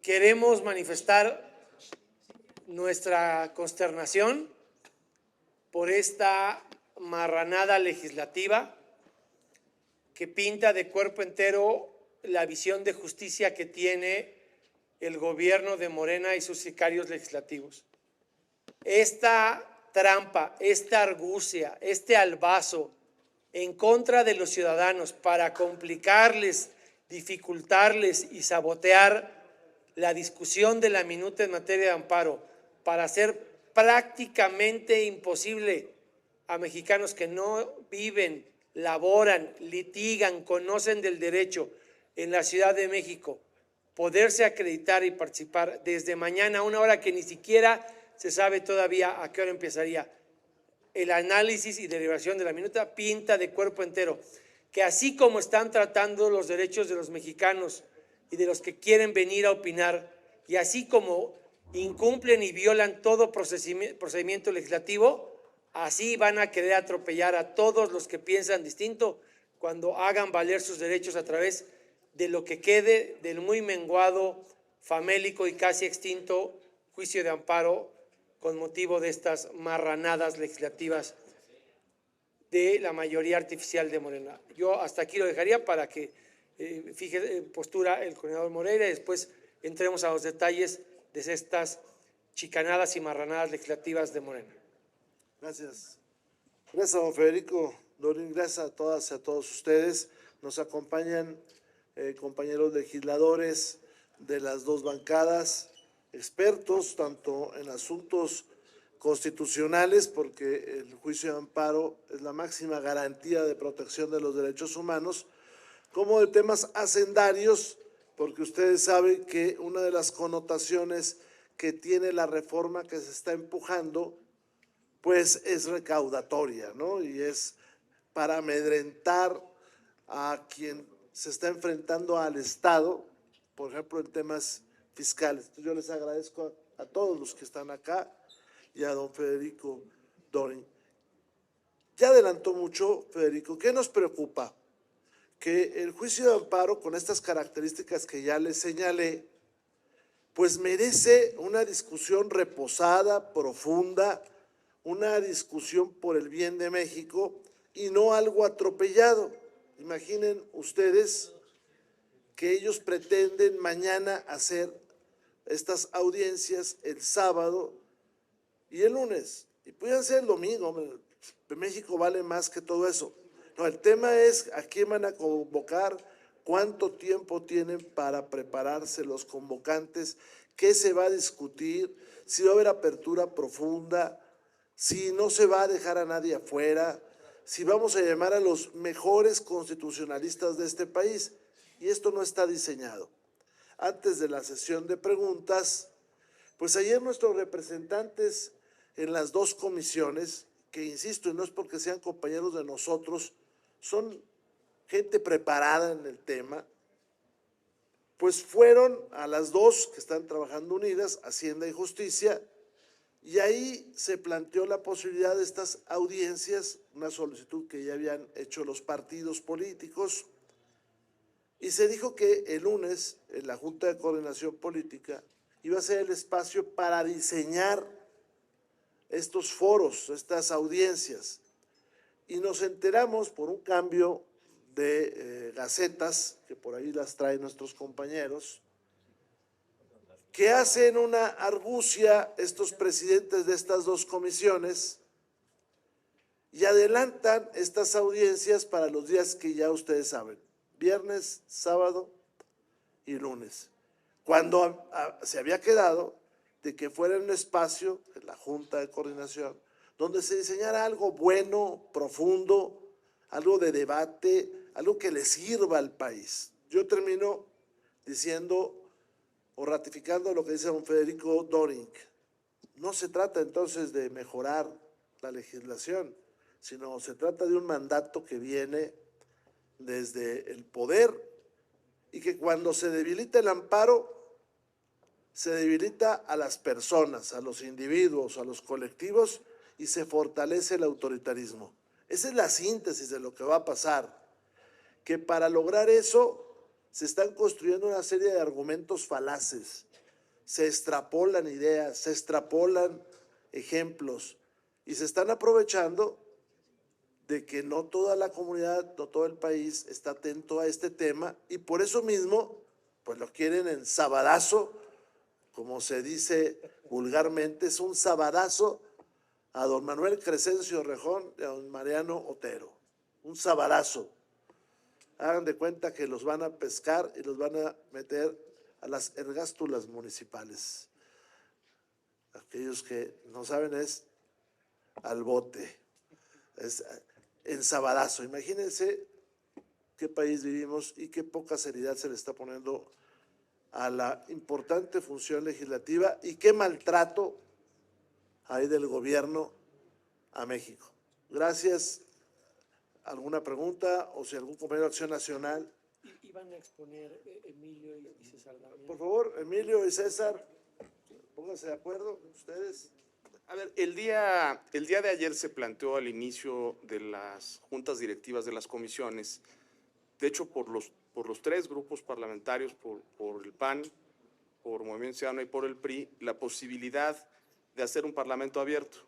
Queremos manifestar nuestra consternación por esta marranada legislativa que pinta de cuerpo entero la visión de justicia que tiene el gobierno de Morena y sus sicarios legislativos. Esta trampa, esta argucia, este albazo en contra de los ciudadanos para complicarles, dificultarles y sabotear la discusión de la minuta en materia de amparo para hacer prácticamente imposible a mexicanos que no viven, laboran, litigan, conocen del derecho en la Ciudad de México, poderse acreditar y participar desde mañana a una hora que ni siquiera se sabe todavía a qué hora empezaría el análisis y deliberación de la minuta, pinta de cuerpo entero que así como están tratando los derechos de los mexicanos y de los que quieren venir a opinar, y así como incumplen y violan todo procedimiento legislativo, así van a querer atropellar a todos los que piensan distinto cuando hagan valer sus derechos a través de lo que quede del muy menguado, famélico y casi extinto juicio de amparo con motivo de estas marranadas legislativas de la mayoría artificial de Morena. Yo hasta aquí lo dejaría para que fije postura el coordinador Moreira y después entremos a los detalles de estas chicanadas y marranadas legislativas de Morena. Gracias. Gracias a don Federico Dorín, gracias a todas y a todos ustedes. Nos acompañan compañeros legisladores de las dos bancadas, expertos tanto en asuntos constitucionales, porque el juicio de amparo es la máxima garantía de protección de los derechos humanos, como de temas hacendarios, porque ustedes saben que una de las connotaciones que tiene la reforma que se está empujando, pues es recaudatoria, ¿no? Y es para amedrentar a quien se está enfrentando al Estado, por ejemplo, en temas fiscales. Entonces, yo les agradezco a todos los que están acá y a don Federico Dorín. Ya adelantó mucho, Federico. ¿Qué nos preocupa? Que el juicio de amparo, con estas características que ya les señalé, pues merece una discusión reposada, profunda, una discusión por el bien de México y no algo atropellado. Imaginen ustedes que ellos pretenden mañana hacer estas audiencias el sábado y el lunes, y pueden ser el domingo. México vale más que todo eso. No, el tema es a quién van a convocar, cuánto tiempo tienen para prepararse los convocantes, qué se va a discutir, si va a haber apertura profunda, si no se va a dejar a nadie afuera, si vamos a llamar a los mejores constitucionalistas de este país. Y esto no está diseñado. Antes de la sesión de preguntas, pues ayer nuestros representantes en las dos comisiones, que insisto, y no es porque sean compañeros de nosotros, son gente preparada en el tema, pues fueron a las dos que están trabajando unidas, Hacienda y Justicia, y ahí se planteó la posibilidad de estas audiencias, una solicitud que ya habían hecho los partidos políticos, y se dijo que el lunes en la Junta de Coordinación Política iba a ser el espacio para diseñar estos foros, estas audiencias. Y nos enteramos por un cambio de gacetas, que por ahí las traen nuestros compañeros, que hacen una argucia estos presidentes de estas dos comisiones y adelantan estas audiencias para los días que ya ustedes saben, viernes, sábado y lunes, cuando se había quedado de que fuera un espacio en la Junta de Coordinación donde se diseñara algo bueno, profundo, algo de debate, algo que le sirva al país. Yo termino diciendo o ratificando lo que dice don Federico Dorín. No se trata entonces de mejorar la legislación, sino se trata de un mandato que viene desde el poder y que cuando se debilita el amparo, se debilita a las personas, a los individuos, a los colectivos y se fortalece el autoritarismo. Esa es la síntesis de lo que va a pasar, que para lograr eso Se están construyendo una serie de argumentos falaces, se extrapolan ideas, se extrapolan ejemplos y se están aprovechando de que no toda la comunidad, no todo el país está atento a este tema y por eso mismo pues lo quieren en sabadazo, como se dice vulgarmente, es un sabadazo a don Manuel Crescencio Rejón y a don Mariano Otero, un sabadazo. Hagan de cuenta que los van a pescar y los van a meter a las ergástulas municipales. Aquellos que no saben es al bote, es en sabadazo. Imagínense qué país vivimos y qué poca seriedad se le está poniendo a la importante función legislativa y qué maltrato hay del gobierno a México. Gracias. ¿Alguna pregunta o si algún compañero de Acción Nacional? Iban a exponer Emilio y César Damián. Por favor, Emilio y César, pónganse de acuerdo ustedes. A ver, el día de ayer se planteó al inicio de las juntas directivas de las comisiones, de hecho por los tres grupos parlamentarios, por el PAN, por Movimiento Ciudadano y por el PRI, la posibilidad de hacer un parlamento abierto.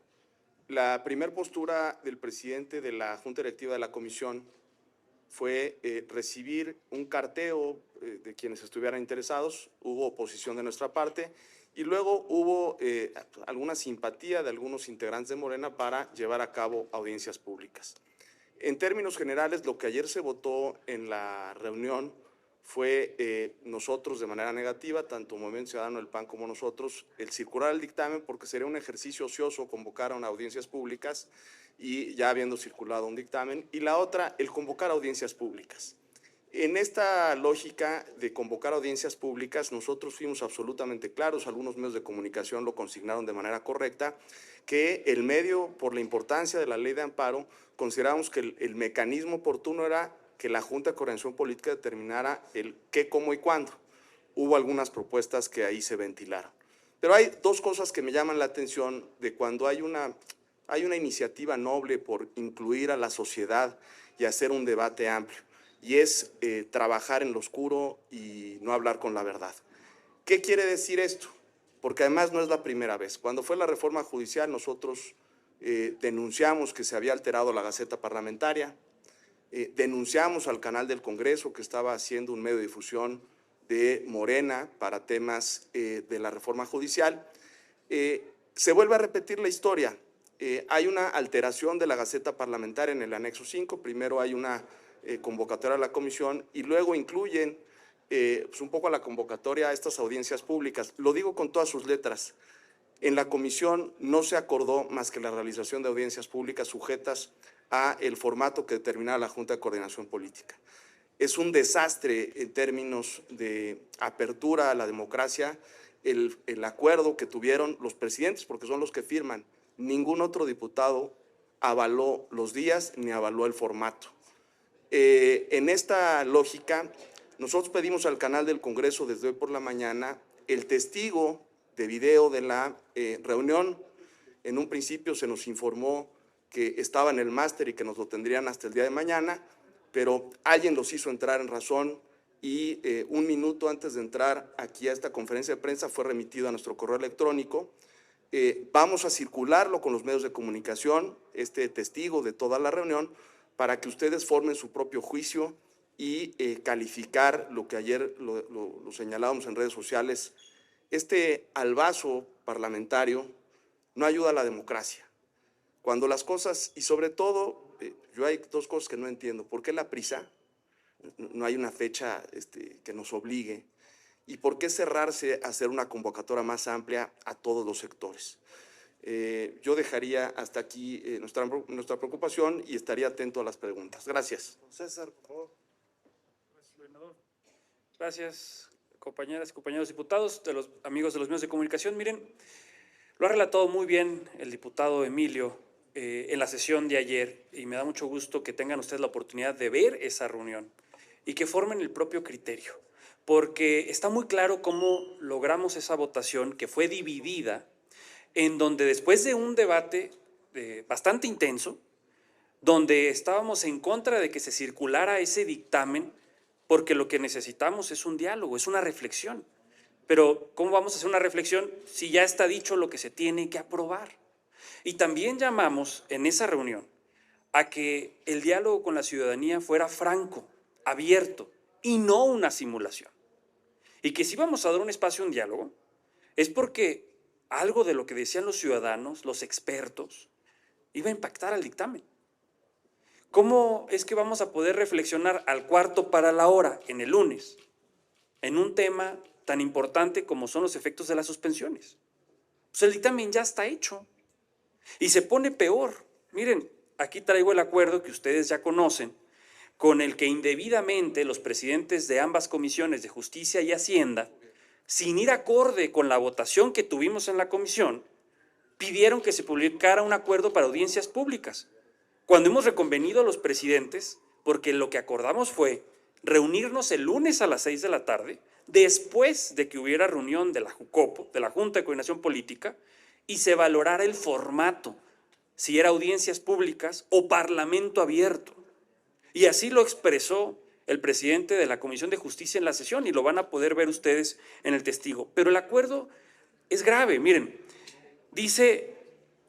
La primera postura del presidente de la junta directiva de la comisión fue recibir un carteo de quienes estuvieran interesados, hubo oposición de nuestra parte y luego hubo alguna simpatía de algunos integrantes de Morena para llevar a cabo audiencias públicas. En términos generales, lo que ayer se votó en la reunión fue nosotros de manera negativa, tanto Movimiento Ciudadano, el PAN como nosotros, el circular el dictamen porque sería un ejercicio ocioso convocar a unas audiencias públicas y ya habiendo circulado un dictamen, y la otra, el convocar audiencias públicas. En esta lógica de convocar audiencias públicas, nosotros fuimos absolutamente claros, algunos medios de comunicación lo consignaron de manera correcta, que el medio, por la importancia de la ley de amparo, consideramos que el mecanismo oportuno era que la Junta de Coordinación Política determinara el qué, cómo y cuándo. Hubo algunas propuestas que ahí se ventilaron. Pero hay dos cosas que me llaman la atención de cuando hay una iniciativa noble por incluir a la sociedad y hacer un debate amplio, y es trabajar en lo oscuro y no hablar con la verdad. ¿Qué quiere decir esto? Porque además no es la primera vez. Cuando fue la reforma judicial, nosotros denunciamos que se había alterado la Gaceta Parlamentaria, denunciamos al canal del Congreso que estaba haciendo un medio de difusión de Morena para temas de la reforma judicial. Se vuelve a repetir la historia. Hay una alteración de la Gaceta Parlamentaria en el anexo 5. Primero hay una convocatoria a la comisión y luego incluyen pues un poco a la convocatoria a estas audiencias públicas. Lo digo con todas sus letras. En la comisión no se acordó más que la realización de audiencias públicas sujetas a el formato que determinaba la Junta de Coordinación Política. Es un desastre en términos de apertura a la democracia el acuerdo que tuvieron los presidentes, porque son los que firman. Ningún otro diputado avaló los días ni avaló el formato. En esta lógica, nosotros pedimos al canal del Congreso desde hoy por la mañana el testigo de video de la reunión. En un principio se nos informó que estaba en el máster y que nos lo tendrían hasta el día de mañana, pero alguien los hizo entrar en razón y un minuto antes de entrar aquí a esta conferencia de prensa fue remitido a nuestro correo electrónico. Vamos a circularlo con los medios de comunicación, este testigo de toda la reunión, para que ustedes formen su propio juicio y calificar lo que ayer lo señalábamos en redes sociales. Este albazo parlamentario no ayuda a la democracia. Cuando las cosas, y sobre todo, yo hay dos cosas que no entiendo. ¿Por qué la prisa? No hay una fecha que nos obligue. ¿Y por qué cerrarse a hacer una convocatoria más amplia a todos los sectores? Yo dejaría hasta aquí nuestra preocupación y estaría atento a las preguntas. Gracias. César, por favor. Gracias, gobernador. Gracias, compañeras y compañeros diputados, de los amigos de los medios de comunicación. Miren, lo ha relatado muy bien el diputado Emilio en la sesión de ayer y me da mucho gusto que tengan ustedes la oportunidad de ver esa reunión y que formen el propio criterio, porque está muy claro cómo logramos esa votación que fue dividida, en donde después de un debate bastante intenso, donde estábamos en contra de que se circulara ese dictamen, porque lo que necesitamos es un diálogo, es una reflexión. Pero ¿cómo vamos a hacer una reflexión si ya está dicho lo que se tiene que aprobar? Y también llamamos en esa reunión a que el diálogo con la ciudadanía fuera franco, abierto y no una simulación. Y que si vamos a dar un espacio a un diálogo es porque algo de lo que decían los ciudadanos, los expertos, iba a impactar al dictamen. ¿Cómo es que vamos a poder reflexionar al cuarto para la hora en el lunes en un tema tan importante como son los efectos de las suspensiones? Pues el dictamen ya está hecho y se pone peor. Miren, aquí traigo el acuerdo que ustedes ya conocen, con el que indebidamente los presidentes de ambas comisiones de Justicia y Hacienda, sin ir acorde con la votación que tuvimos en la comisión, pidieron que se publicara un acuerdo para audiencias públicas, cuando hemos reconvenido a los presidentes, porque lo que acordamos fue reunirnos el lunes a las 6 de la tarde, después de que hubiera reunión de la JUCOPO, de la Junta de Coordinación Política, y se valorara el formato, si era audiencias públicas o parlamento abierto. Y así lo expresó el presidente de la Comisión de Justicia en la sesión, y lo van a poder ver ustedes en el testigo. Pero el acuerdo es grave, miren, dice,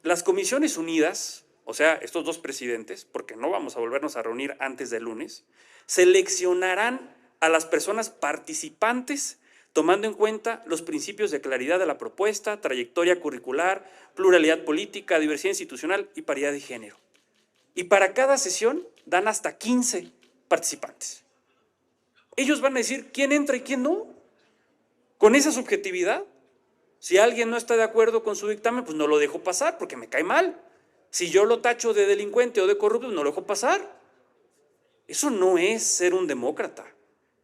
las Comisiones Unidas, o sea, estos dos presidentes, porque no vamos a volvernos a reunir antes del lunes, seleccionarán a las personas participantes tomando en cuenta los principios de claridad de la propuesta, trayectoria curricular, pluralidad política, diversidad institucional y paridad de género. Y para cada sesión dan hasta 15 participantes. Ellos van a decir quién entra y quién no. Con esa subjetividad, si alguien no está de acuerdo con su dictamen, pues no lo dejo pasar porque me cae mal. Si yo lo tacho de delincuente o de corrupto, no lo dejo pasar. Eso no es ser un demócrata.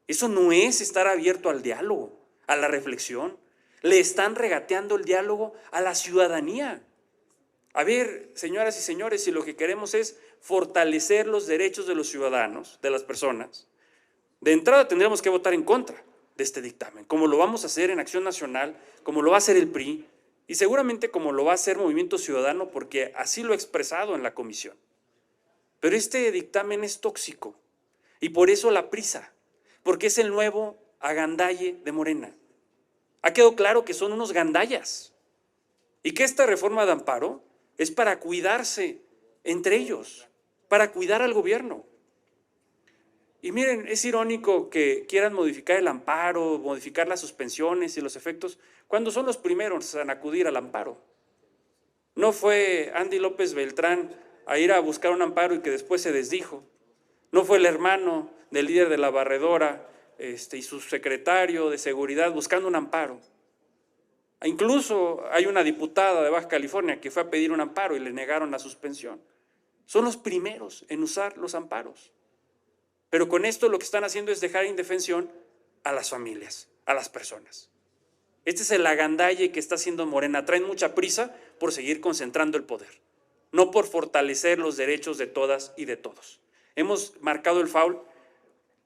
Eso no es estar abierto al diálogo, a la reflexión. Le están regateando el diálogo a la ciudadanía. A ver, señoras y señores, si lo que queremos es fortalecer los derechos de los ciudadanos, de las personas, de entrada tendremos que votar en contra de este dictamen, como lo vamos a hacer en Acción Nacional, como lo va a hacer el PRI, y seguramente como lo va a hacer Movimiento Ciudadano, porque así lo ha expresado en la comisión. Pero este dictamen es tóxico, y por eso la prisa, porque es el nuevo agandalle de Morena. Ha quedado claro que son unos gandallas, y que esta reforma de amparo es para cuidarse entre ellos, para cuidar al gobierno. Y miren, es irónico que quieran modificar el amparo, modificar las suspensiones y los efectos, cuando son los primeros en acudir al amparo. No fue Andy López Beltrán a ir a buscar un amparo y que después se desdijo. No fue el hermano del líder de la barredora y su secretario de seguridad buscando un amparo. Incluso hay una diputada de Baja California que fue a pedir un amparo y le negaron la suspensión. Son los primeros en usar los amparos. Pero con esto lo que están haciendo es dejar indefensión a las familias, a las personas. Este es el agandalle que está haciendo Morena. Traen mucha prisa por seguir concentrando el poder, no por fortalecer los derechos de todas y de todos. Hemos marcado el foul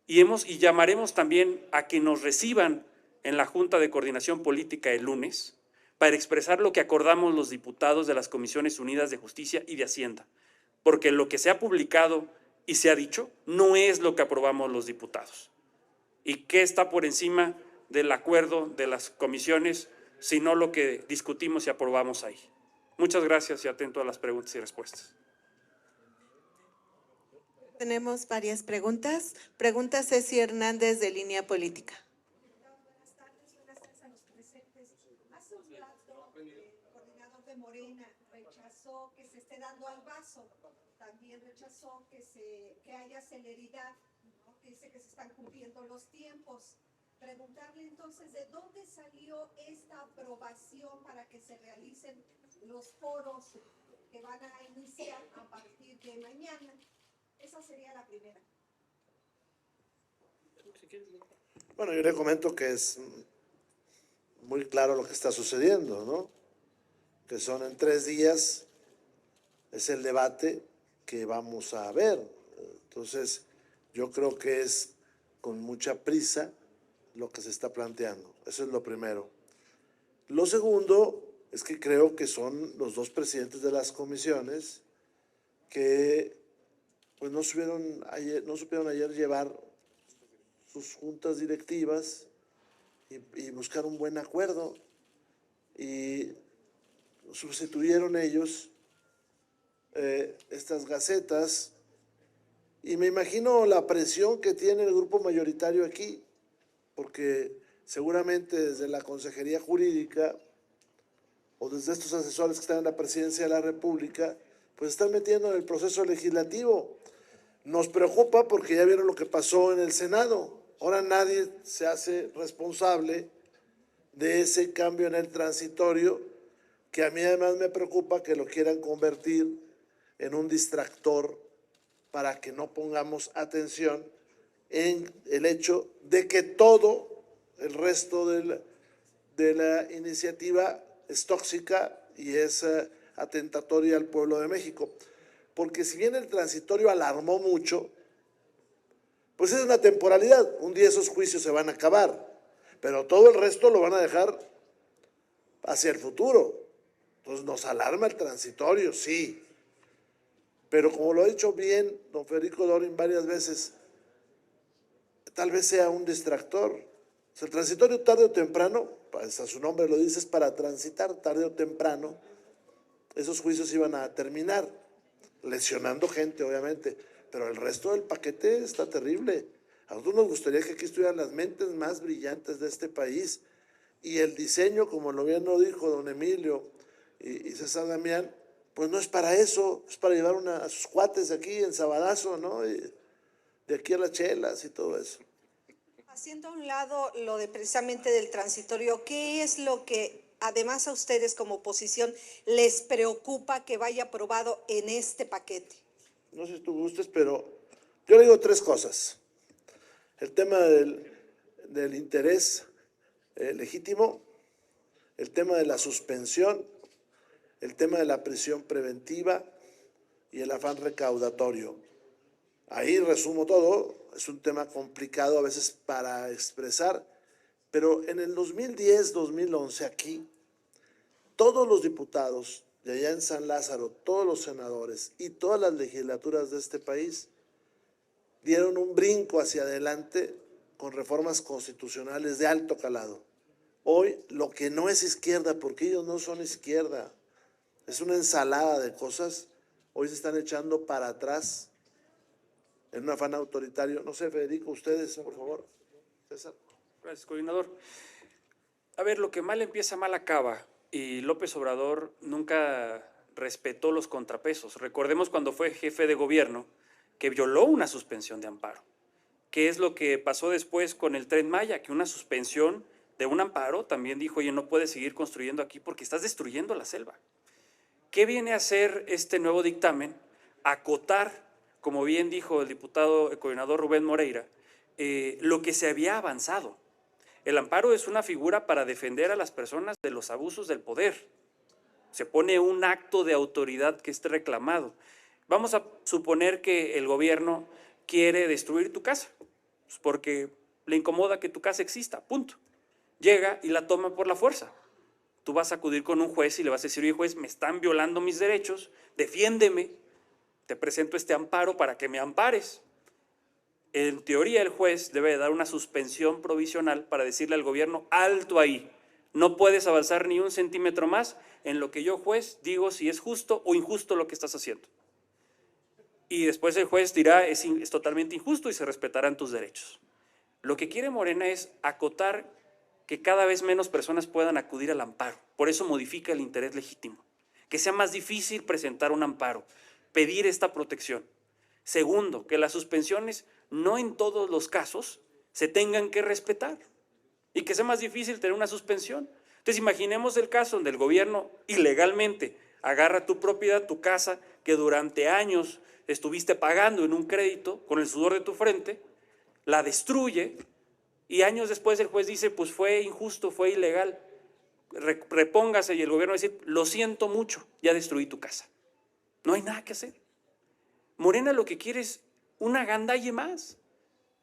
y llamaremos también a que nos reciban en la Junta de Coordinación Política el lunes para expresar lo que acordamos los diputados de las Comisiones Unidas de Justicia y de Hacienda, porque lo que se ha publicado y se ha dicho no es lo que aprobamos los diputados. ¿Y qué está por encima del acuerdo de las comisiones, sino lo que discutimos y aprobamos ahí? Muchas gracias y atento a las preguntas y respuestas. Tenemos varias preguntas. Pregunta Ceci Hernández de Línea Política. Buenas tardes a los presentes. Hace un rato, el coordinador de Morena rechazó que se esté dando al vaso. También rechazó que haya celeridad, ¿no? Que dice que se están cumpliendo los tiempos. Preguntarle entonces de dónde salió esta aprobación para que se realicen los foros que van a iniciar a partir de mañana. Esa sería la primera. Bueno, yo le comento que es muy claro lo que está sucediendo, ¿no? Que son en 3 días, es el debate que vamos a ver. Entonces, yo creo que es con mucha prisa lo que se está planteando. Eso es lo primero. Lo segundo es que creo que son los dos presidentes de las comisiones que pues no supieron ayer llevar sus juntas directivas y buscar un buen acuerdo. Y sustituyeron ellos estas gacetas, y me imagino la presión que tiene el grupo mayoritario aquí, porque seguramente desde la Consejería Jurídica o desde estos asesores que están en la Presidencia de la República, pues están metiendo en el proceso legislativo. Nos preocupa porque ya vieron lo que pasó en el Senado. Ahora nadie se hace responsable de ese cambio en el transitorio, que a mí además me preocupa que lo quieran convertir en un distractor para que no pongamos atención en el hecho de que todo el resto de la iniciativa es tóxica y es atentatoria al pueblo de México. Porque si bien el transitorio alarmó mucho, pues es una temporalidad. Un día esos juicios se van a acabar, pero todo el resto lo van a dejar hacia el futuro. Entonces nos alarma el transitorio, sí. Pero como lo ha dicho bien don Federico Dorin varias veces, tal vez sea un distractor. O sea, el transitorio tarde o temprano, pues a su nombre lo dice, es para transitar, tarde o temprano, esos juicios iban a terminar, lesionando gente obviamente, pero el resto del paquete está terrible. A nosotros nos gustaría que aquí estuvieran las mentes más brillantes de este país, y el diseño, como lo bien lo dijo don Emilio y César Damián, pues no es para eso, es para llevar a sus cuates aquí en Sabadazo, ¿no? Y de aquí a las chelas y todo eso. Haciendo a un lado lo de precisamente del transitorio, ¿qué es lo que además a ustedes como oposición les preocupa que vaya aprobado en este paquete? No sé si tú gustes, pero yo le digo tres cosas. El tema del interés legítimo, el tema de la suspensión, el tema de la prisión preventiva y el afán recaudatorio. Ahí resumo todo, es un tema complicado a veces para expresar, pero en el 2010, 2011 aquí, todos los diputados de allá en San Lázaro, todos los senadores y todas las legislaturas de este país dieron un brinco hacia adelante con reformas constitucionales de alto calado. Hoy lo que no es izquierda, porque ellos no son izquierda, es una ensalada de cosas, hoy se están echando para atrás en un afán autoritario. No sé, Federico, ustedes, por favor. César. Gracias, coordinador. A ver, lo que mal empieza, mal acaba. Y López Obrador nunca respetó los contrapesos. Recordemos cuando fue jefe de gobierno que violó una suspensión de amparo. ¿Qué es lo que pasó después con el Tren Maya? Que una suspensión de un amparo también dijo, oye, no puedes seguir construyendo aquí porque estás destruyendo la selva. ¿Qué viene a hacer este nuevo dictamen? Acotar, como bien dijo el diputado, el coordinador Rubén Moreira, lo que se había avanzado. El amparo es una figura para defender a las personas de los abusos del poder. Se pone un acto de autoridad que esté reclamado. Vamos a suponer que el gobierno quiere destruir tu casa, pues porque le incomoda que tu casa exista, punto. Llega y la toma por la fuerza. Tú vas a acudir con un juez y le vas a decir, oye, juez, me están violando mis derechos, defiéndeme, te presento este amparo para que me ampares. En teoría, el juez debe dar una suspensión provisional para decirle al gobierno, alto ahí, no puedes avanzar ni un centímetro más en lo que yo, juez, digo si es justo o injusto lo que estás haciendo. Y después el juez dirá, es totalmente injusto y se respetarán tus derechos. Lo que quiere Morena es acotar que cada vez menos personas puedan acudir al amparo. Por eso modifica el interés legítimo. Que sea más difícil presentar un amparo, pedir esta protección. Segundo, que las suspensiones no en todos los casos se tengan que respetar y que sea más difícil tener una suspensión. Entonces imaginemos el caso donde el gobierno ilegalmente agarra tu propiedad, tu casa, que durante años estuviste pagando en un crédito con el sudor de tu frente, la destruye y años después el juez dice, pues fue injusto, fue ilegal, repóngase, y el gobierno va a decir, lo siento mucho, ya destruí tu casa. No hay nada que hacer. Morena lo que quiere es una gandalle más,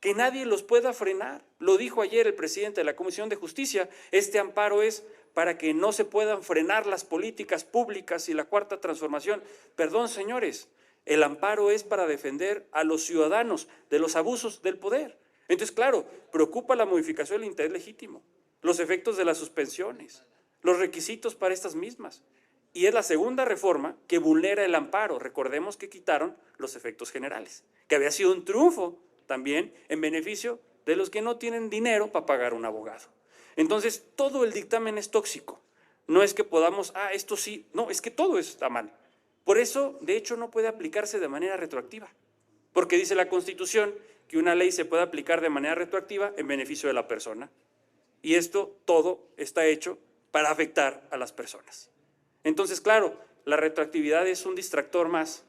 que nadie los pueda frenar. Lo dijo ayer el presidente de la Comisión de Justicia, este amparo es para que no se puedan frenar las políticas públicas y la cuarta transformación. Perdón, señores, el amparo es para defender a los ciudadanos de los abusos del poder. Entonces, claro, preocupa la modificación del interés legítimo, los efectos de las suspensiones, los requisitos para estas mismas. Y es la segunda reforma que vulnera el amparo. Recordemos que quitaron los efectos generales, que había sido un triunfo también en beneficio de los que no tienen dinero para pagar un abogado. Entonces, todo el dictamen es tóxico. No es que podamos, esto sí, no, es que todo está mal. Por eso, de hecho, no puede aplicarse de manera retroactiva, porque dice la Constitución que una ley se puede aplicar de manera retroactiva en beneficio de la persona. Y esto todo está hecho para afectar a las personas. Entonces, claro, la retroactividad es un distractor más,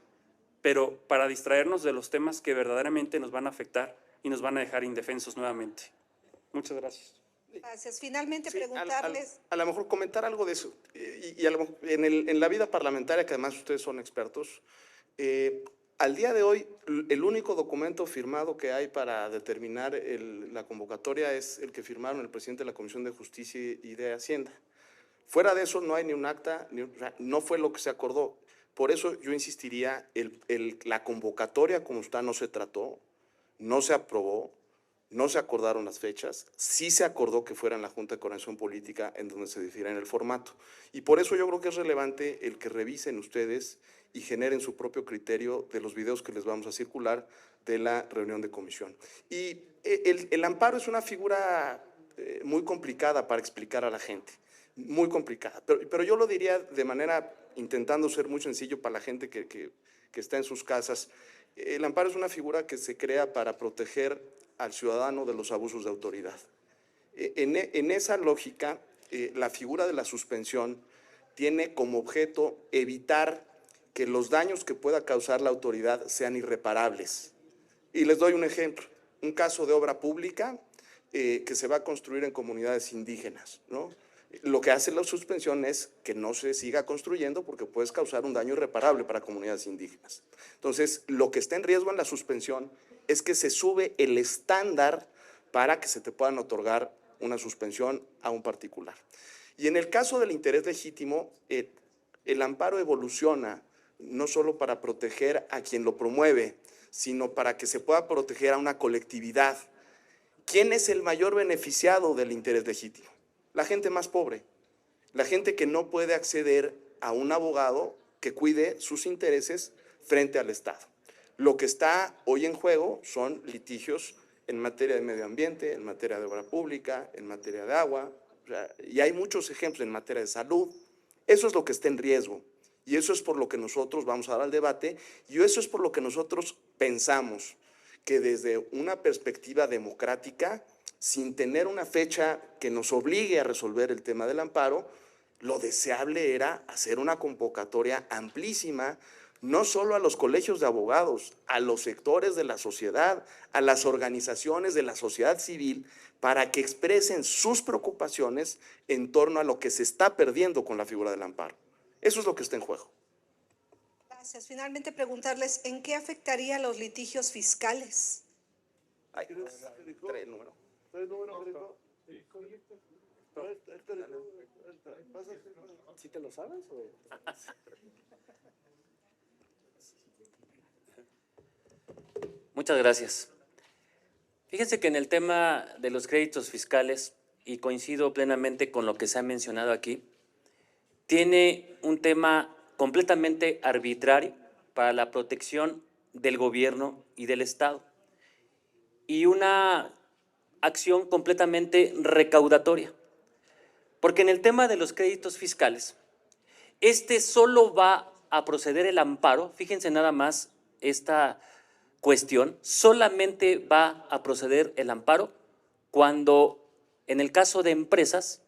pero para distraernos de los temas que verdaderamente nos van a afectar y nos van a dejar indefensos nuevamente. Muchas gracias. Gracias. Finalmente, Sí, preguntarles. a lo mejor comentar algo de eso. Y a lo mejor en la vida parlamentaria, que además ustedes son expertos, al día de hoy, el único documento firmado que hay para determinar la convocatoria es el que firmaron el presidente de la Comisión de Justicia y de Hacienda. Fuera de eso no hay ni un acta, o sea, no fue lo que se acordó. Por eso yo insistiría, la convocatoria como está no se trató, no se aprobó, no se acordaron las fechas, sí se acordó que fuera en la Junta de Coordinación Política en donde se definiera el formato. Y por eso yo creo que es relevante el que revisen ustedes y generen su propio criterio de los videos que les vamos a circular de la reunión de comisión. Y el amparo es una figura muy complicada para explicar a la gente, muy complicada, pero yo lo diría de manera, intentando ser muy sencillo para la gente que está en sus casas. El amparo es una figura que se crea para proteger al ciudadano de los abusos de autoridad. En esa lógica, la figura de la suspensión tiene como objeto evitar que los daños que pueda causar la autoridad sean irreparables. Y les doy un ejemplo, un caso de obra pública que se va a construir en comunidades indígenas, ¿no? Lo que hace la suspensión es que no se siga construyendo porque puedes causar un daño irreparable para comunidades indígenas. Entonces, lo que está en riesgo en la suspensión es que se sube el estándar para que se te puedan otorgar una suspensión a un particular. Y en el caso del interés legítimo, el amparo evoluciona no solo para proteger a quien lo promueve, sino para que se pueda proteger a una colectividad. ¿Quién es el mayor beneficiado del interés legítimo? La gente más pobre, la gente que no puede acceder a un abogado que cuide sus intereses frente al Estado. Lo que está hoy en juego son litigios en materia de medio ambiente, en materia de obra pública, en materia de agua, y hay muchos ejemplos en materia de salud. Eso es lo que está en riesgo, y eso es por lo que nosotros vamos a dar al debate, y eso es por lo que nosotros pensamos que desde una perspectiva democrática, sin tener una fecha que nos obligue a resolver el tema del amparo, lo deseable era hacer una convocatoria amplísima, no solo a los colegios de abogados, a los sectores de la sociedad, a las organizaciones de la sociedad civil, para que expresen sus preocupaciones en torno a lo que se está perdiendo con la figura del amparo. Eso es lo que está en juego. Gracias. Finalmente, preguntarles, ¿en qué afectaría los litigios fiscales? Ay, trae el número. ¿Trae el número, Federico? ¿Sí te lo sabes? Muchas gracias. Fíjense que en el tema de los créditos fiscales, y coincido plenamente con lo que se ha mencionado aquí, tiene un tema completamente arbitrario para la protección del gobierno y del Estado y una acción completamente recaudatoria. Porque en el tema de los créditos fiscales, solo va a proceder el amparo, fíjense nada más esta cuestión, solamente va a proceder el amparo cuando en el caso de empresas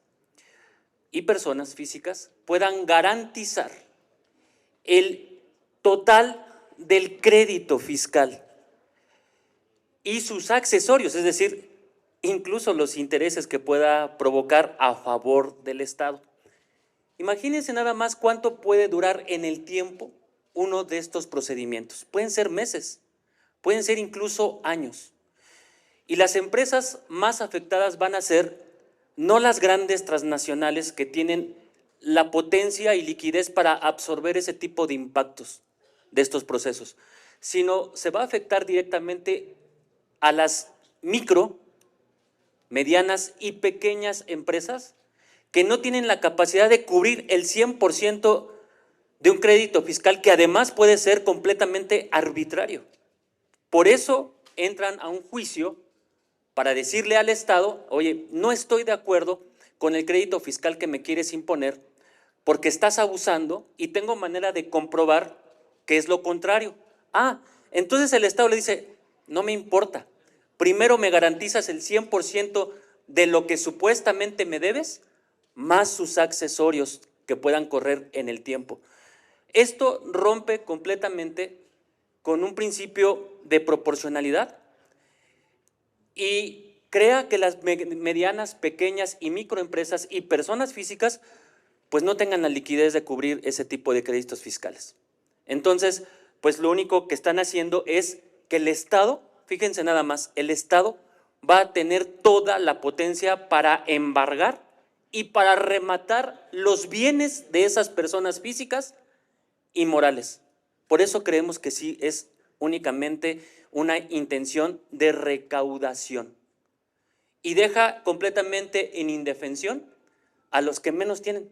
y personas físicas puedan garantizar el total del crédito fiscal y sus accesorios, es decir, incluso los intereses que pueda provocar a favor del Estado. Imagínense nada más cuánto puede durar en el tiempo uno de estos procedimientos. Pueden ser meses, pueden ser incluso años. Y las empresas más afectadas van a ser no las grandes transnacionales que tienen la potencia y liquidez para absorber ese tipo de impactos de estos procesos, sino se va a afectar directamente a las micro, medianas y pequeñas empresas que no tienen la capacidad de cubrir el 100% de un crédito fiscal que además puede ser completamente arbitrario. Por eso entran a un juicio para decirle al Estado, oye, no estoy de acuerdo con el crédito fiscal que me quieres imponer porque estás abusando y tengo manera de comprobar que es lo contrario. Ah, entonces el Estado le dice, no me importa, primero me garantizas el 100% de lo que supuestamente me debes, más sus accesorios que puedan correr en el tiempo. Esto rompe completamente con un principio de proporcionalidad y crea que las medianas, pequeñas y microempresas y personas físicas pues no tengan la liquidez de cubrir ese tipo de créditos fiscales. Entonces, pues lo único que están haciendo es que el Estado, fíjense nada más, el Estado va a tener toda la potencia para embargar y para rematar los bienes de esas personas físicas y morales. Por eso creemos que sí es únicamente una intención de recaudación y deja completamente en indefensión a los que menos tienen,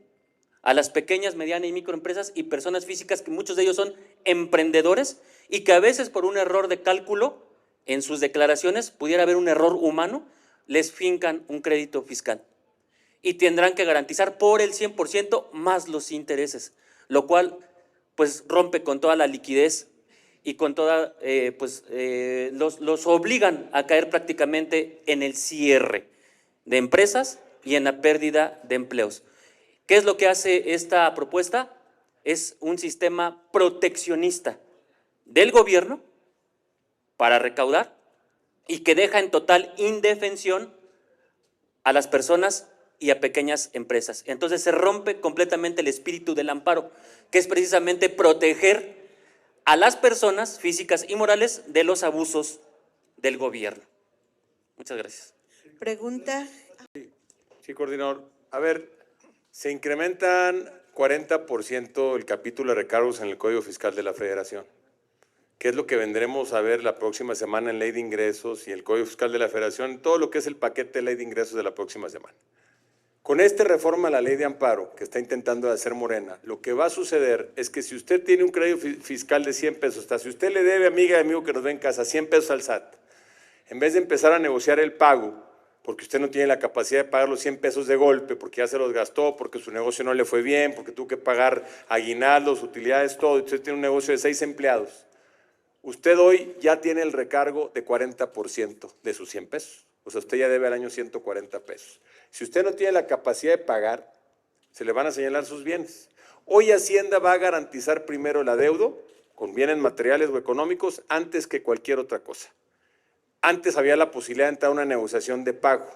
a las pequeñas, medianas y microempresas y personas físicas que muchos de ellos son emprendedores y que a veces por un error de cálculo en sus declaraciones, pudiera haber un error humano, les fincan un crédito fiscal y tendrán que garantizar por el 100% más los intereses, lo cual pues rompe con toda la liquidez y con toda, los obligan a caer prácticamente en el cierre de empresas y en la pérdida de empleos. ¿Qué es lo que hace esta propuesta? Es un sistema proteccionista del gobierno para recaudar y que deja en total indefensión a las personas y a pequeñas empresas. Entonces se rompe completamente el espíritu del amparo, que es precisamente proteger a las personas físicas y morales de los abusos del gobierno. Muchas gracias. Pregunta. Sí, coordinador. A ver, se incrementan 40% el capítulo de recargos en el Código Fiscal de la Federación, que es lo que vendremos a ver la próxima semana en Ley de Ingresos y el Código Fiscal de la Federación, todo lo que es el paquete de Ley de Ingresos de la próxima semana. Con esta reforma a la Ley de Amparo que está intentando hacer Morena, lo que va a suceder es que si usted tiene un crédito fiscal de 100 pesos, hasta si usted le debe, amiga y amigo que nos ve en casa, 100 pesos al SAT, en vez de empezar a negociar el pago, porque usted no tiene la capacidad de pagar los 100 pesos de golpe, porque ya se los gastó, porque su negocio no le fue bien, porque tuvo que pagar aguinaldos, utilidades, todo, y usted tiene un negocio de 6 empleados, usted hoy ya tiene el recargo de 40% de sus 100 pesos. O sea, usted ya debe al año 140 pesos. Si usted no tiene la capacidad de pagar, se le van a señalar sus bienes. Hoy Hacienda va a garantizar primero el adeudo con bienes materiales o económicos antes que cualquier otra cosa. Antes había la posibilidad de entrar a una negociación de pago.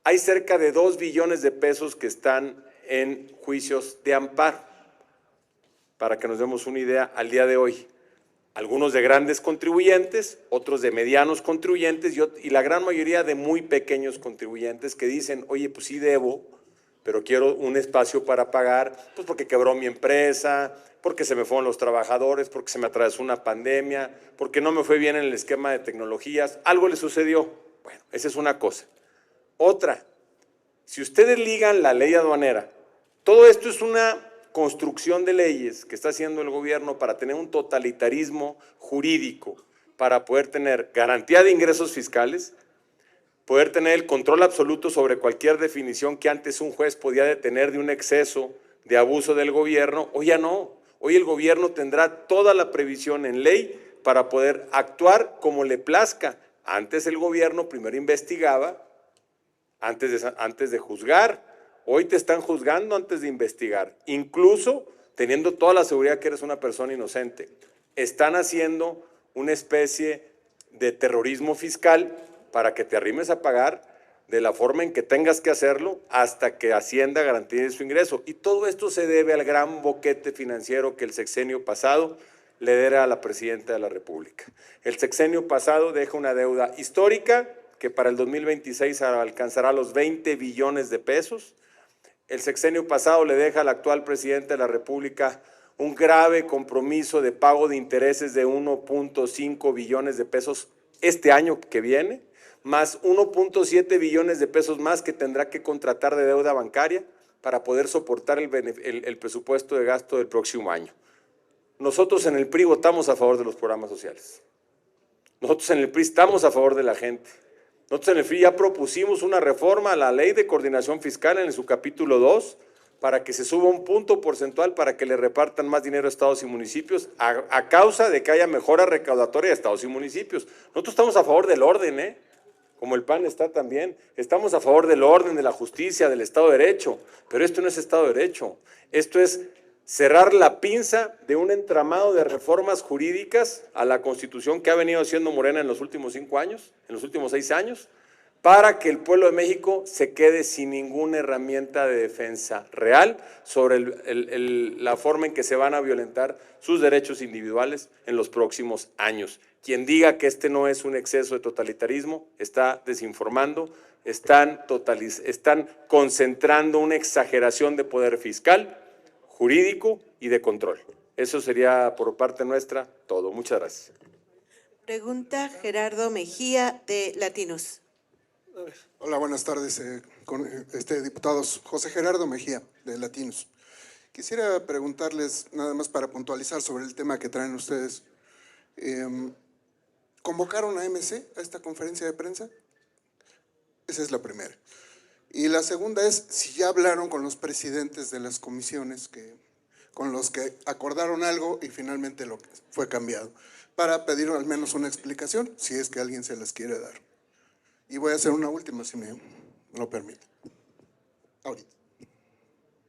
Hay cerca de 2 billones de pesos que están en juicios de amparo, para que nos demos una idea al día de hoy. Algunos de grandes contribuyentes, otros de medianos contribuyentes y la gran mayoría de muy pequeños contribuyentes que dicen, oye, pues sí debo, pero quiero un espacio para pagar, pues porque quebró mi empresa, porque se me fueron los trabajadores, porque se me atravesó una pandemia, porque no me fue bien en el esquema de tecnologías, algo le sucedió. Bueno, esa es una cosa. Otra, si ustedes ligan la ley aduanera, todo esto es una construcción de leyes que está haciendo el gobierno para tener un totalitarismo jurídico, para poder tener garantía de ingresos fiscales, poder tener el control absoluto sobre cualquier definición que antes un juez podía detener de un exceso de abuso del gobierno. Hoy ya no, hoy el gobierno tendrá toda la previsión en ley para poder actuar como le plazca. Antes el gobierno primero investigaba, antes de juzgar. Hoy te están juzgando antes de investigar, incluso teniendo toda la seguridad que eres una persona inocente. Están haciendo una especie de terrorismo fiscal para que te arrimes a pagar de la forma en que tengas que hacerlo hasta que Hacienda garantice su ingreso. Y todo esto se debe al gran boquete financiero que el sexenio pasado le diera a la Presidenta de la República. El sexenio pasado deja una deuda histórica que para el 2026 alcanzará los 20 billones de pesos. El sexenio pasado le deja al actual presidente de la República un grave compromiso de pago de intereses de 1.5 billones de pesos este año que viene. más 1.7 billones de pesos más que tendrá que contratar de deuda bancaria para poder soportar el presupuesto de gasto del próximo año. Nosotros en el PRI votamos a favor de los programas sociales. Nosotros en el PRI estamos a favor de la gente. Nosotros en el PRI ya propusimos una reforma a la Ley de Coordinación Fiscal en su capítulo 2 para que se suba un punto porcentual para que le repartan más dinero a estados y municipios a causa de que haya mejora recaudatoria de estados y municipios. Nosotros estamos a favor del orden, como el PAN está también. Estamos a favor del orden, de la justicia, del Estado de Derecho, pero esto no es Estado de Derecho. Esto es cerrar la pinza de un entramado de reformas jurídicas a la Constitución que ha venido haciendo Morena en los últimos 5 años, en los últimos 6 años, para que el pueblo de México se quede sin ninguna herramienta de defensa real sobre la forma en que se van a violentar sus derechos individuales en los próximos años. Quien diga que este no es un exceso de totalitarismo está desinformando, están concentrando una exageración de poder fiscal, jurídico y de control. Eso sería por parte nuestra todo. Muchas gracias. Pregunta Gerardo Mejía de Latinos. Hola, buenas tardes, diputados. José Gerardo Mejía, de Latinos. Quisiera preguntarles, nada más para puntualizar sobre el tema que traen ustedes. ¿Convocaron a MC a esta conferencia de prensa? Esa es la primera. Y la segunda es si ya hablaron con los presidentes de las comisiones con los que acordaron algo y finalmente lo fue cambiado, para pedir al menos una explicación, si es que alguien se las quiere dar. Y voy a hacer una última, si me lo permite. Ahorita.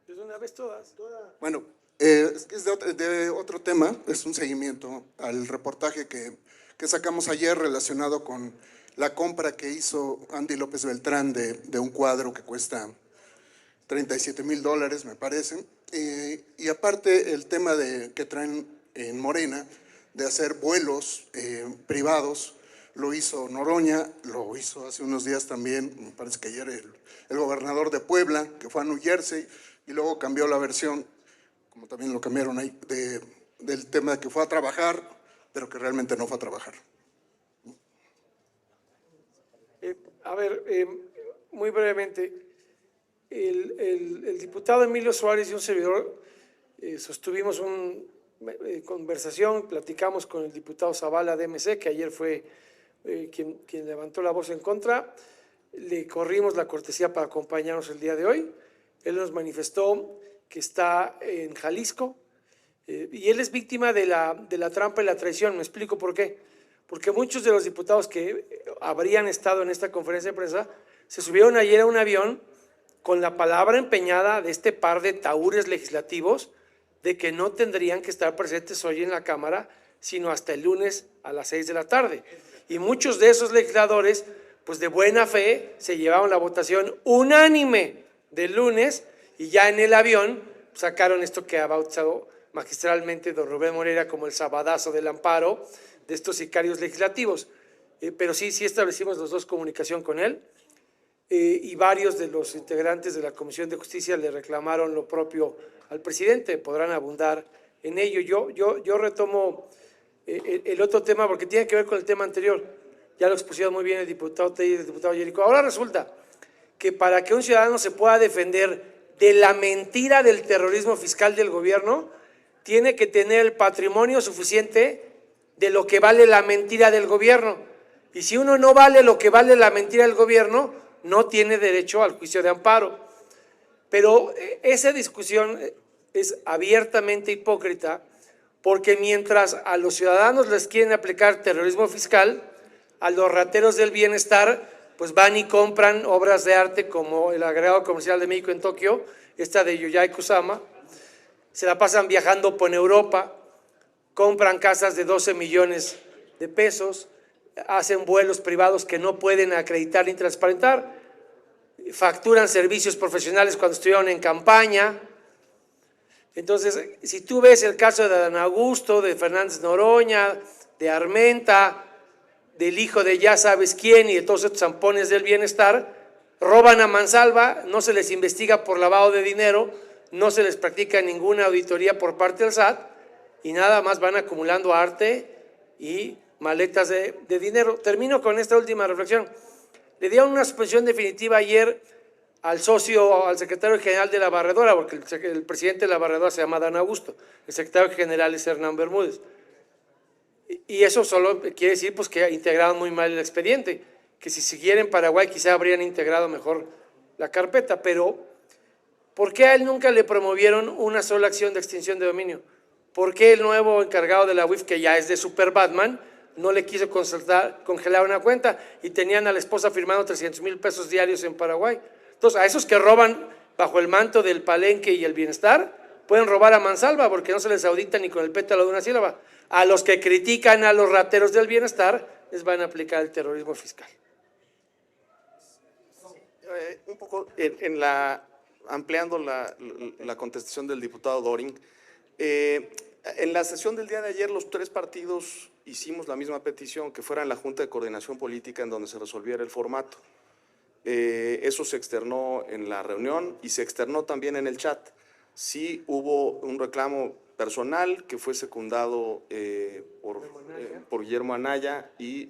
¿Es una vez todas? Bueno, es de otro tema, es un seguimiento al reportaje que sacamos ayer relacionado con la compra que hizo Andy López Beltrán de un cuadro que cuesta $37,000, me parece. Y aparte el tema que traen en Morena de hacer vuelos privados. Lo hizo Noroña, lo hizo hace unos días también, me parece que ayer el gobernador de Puebla, que fue a New Jersey, y luego cambió la versión, como también lo cambiaron ahí, del tema de que fue a trabajar, pero que realmente no fue a trabajar. Muy brevemente, el diputado Emilio Suárez y un servidor sostuvimos una conversación, platicamos con el diputado Zavala de MC, que ayer fue quien levantó la voz en contra. Le corrimos la cortesía para acompañarnos el día de hoy. Él nos manifestó que está en Jalisco y él es víctima de la trampa y la traición. Me explico por qué. Porque muchos de los diputados que habrían estado en esta conferencia de prensa se subieron ayer a un avión con la palabra empeñada de este par de tahúres legislativos de que no tendrían que estar presentes hoy en la Cámara, sino hasta el lunes a las 6 de la tarde. Y muchos de esos legisladores, pues de buena fe, se llevaron la votación unánime del lunes y ya en el avión sacaron esto que ha bautizado magistralmente don Rubén Moreira como el sabadazo del amparo de estos sicarios legislativos. Pero sí establecimos los dos comunicación con él y varios de los integrantes de la Comisión de Justicia le reclamaron lo propio al presidente, podrán abundar en ello. Yo retomo el otro tema porque tiene que ver con el tema anterior. Ya lo expusieron muy bien el diputado Tellez y el diputado Yerico. Ahora resulta que para que un ciudadano se pueda defender de la mentira del terrorismo fiscal del gobierno, tiene que tener el patrimonio suficiente de lo que vale la mentira del gobierno. Y si uno no vale lo que vale la mentira del gobierno, no tiene derecho al juicio de amparo. Pero esa discusión es abiertamente hipócrita, porque mientras a los ciudadanos les quieren aplicar terrorismo fiscal, a los rateros del bienestar pues van y compran obras de arte como el agregado comercial de México en Tokio, esta de Yuyai Kusama, se la pasan viajando por Europa, compran casas de 12 millones de pesos, hacen vuelos privados que no pueden acreditar ni transparentar, facturan servicios profesionales cuando estuvieron en campaña. Entonces, si tú ves el caso de Dan Augusto, de Fernández Noroña, de Armenta, del hijo de ya sabes quién y de todos estos zampones del bienestar, roban a mansalva, no se les investiga por lavado de dinero, no se les practica ninguna auditoría por parte del SAT y nada más van acumulando arte y maletas de dinero. Termino con esta última reflexión. Le dieron una suspensión definitiva ayer al secretario general de la barredora, porque el presidente de la barredora se llama Dan Augusto, el secretario general es Hernán Bermúdez. Y eso solo quiere decir pues, que integraron muy mal el expediente, que si siguiera en Paraguay quizá habrían integrado mejor la carpeta, pero ¿por qué a él nunca le promovieron una sola acción de extinción de dominio? ¿Por qué el nuevo encargado de la UIF, que ya es de Super Batman, no le quiso congelar una cuenta y tenían a la esposa firmando 300,000 pesos diarios en Paraguay? Entonces, a esos que roban bajo el manto del Palenque y el Bienestar, pueden robar a mansalva porque no se les audita ni con el pétalo de una sílaba. A los que critican a los rateros del Bienestar, les van a aplicar el terrorismo fiscal. Un poco ampliando la contestación del diputado Doring, en la sesión del día de ayer los tres partidos hicimos la misma petición, que fuera en la Junta de Coordinación Política en donde se resolviera el formato. Eso se externó en la reunión y se externó también en el chat. Sí hubo un reclamo personal que fue secundado por Guillermo Anaya y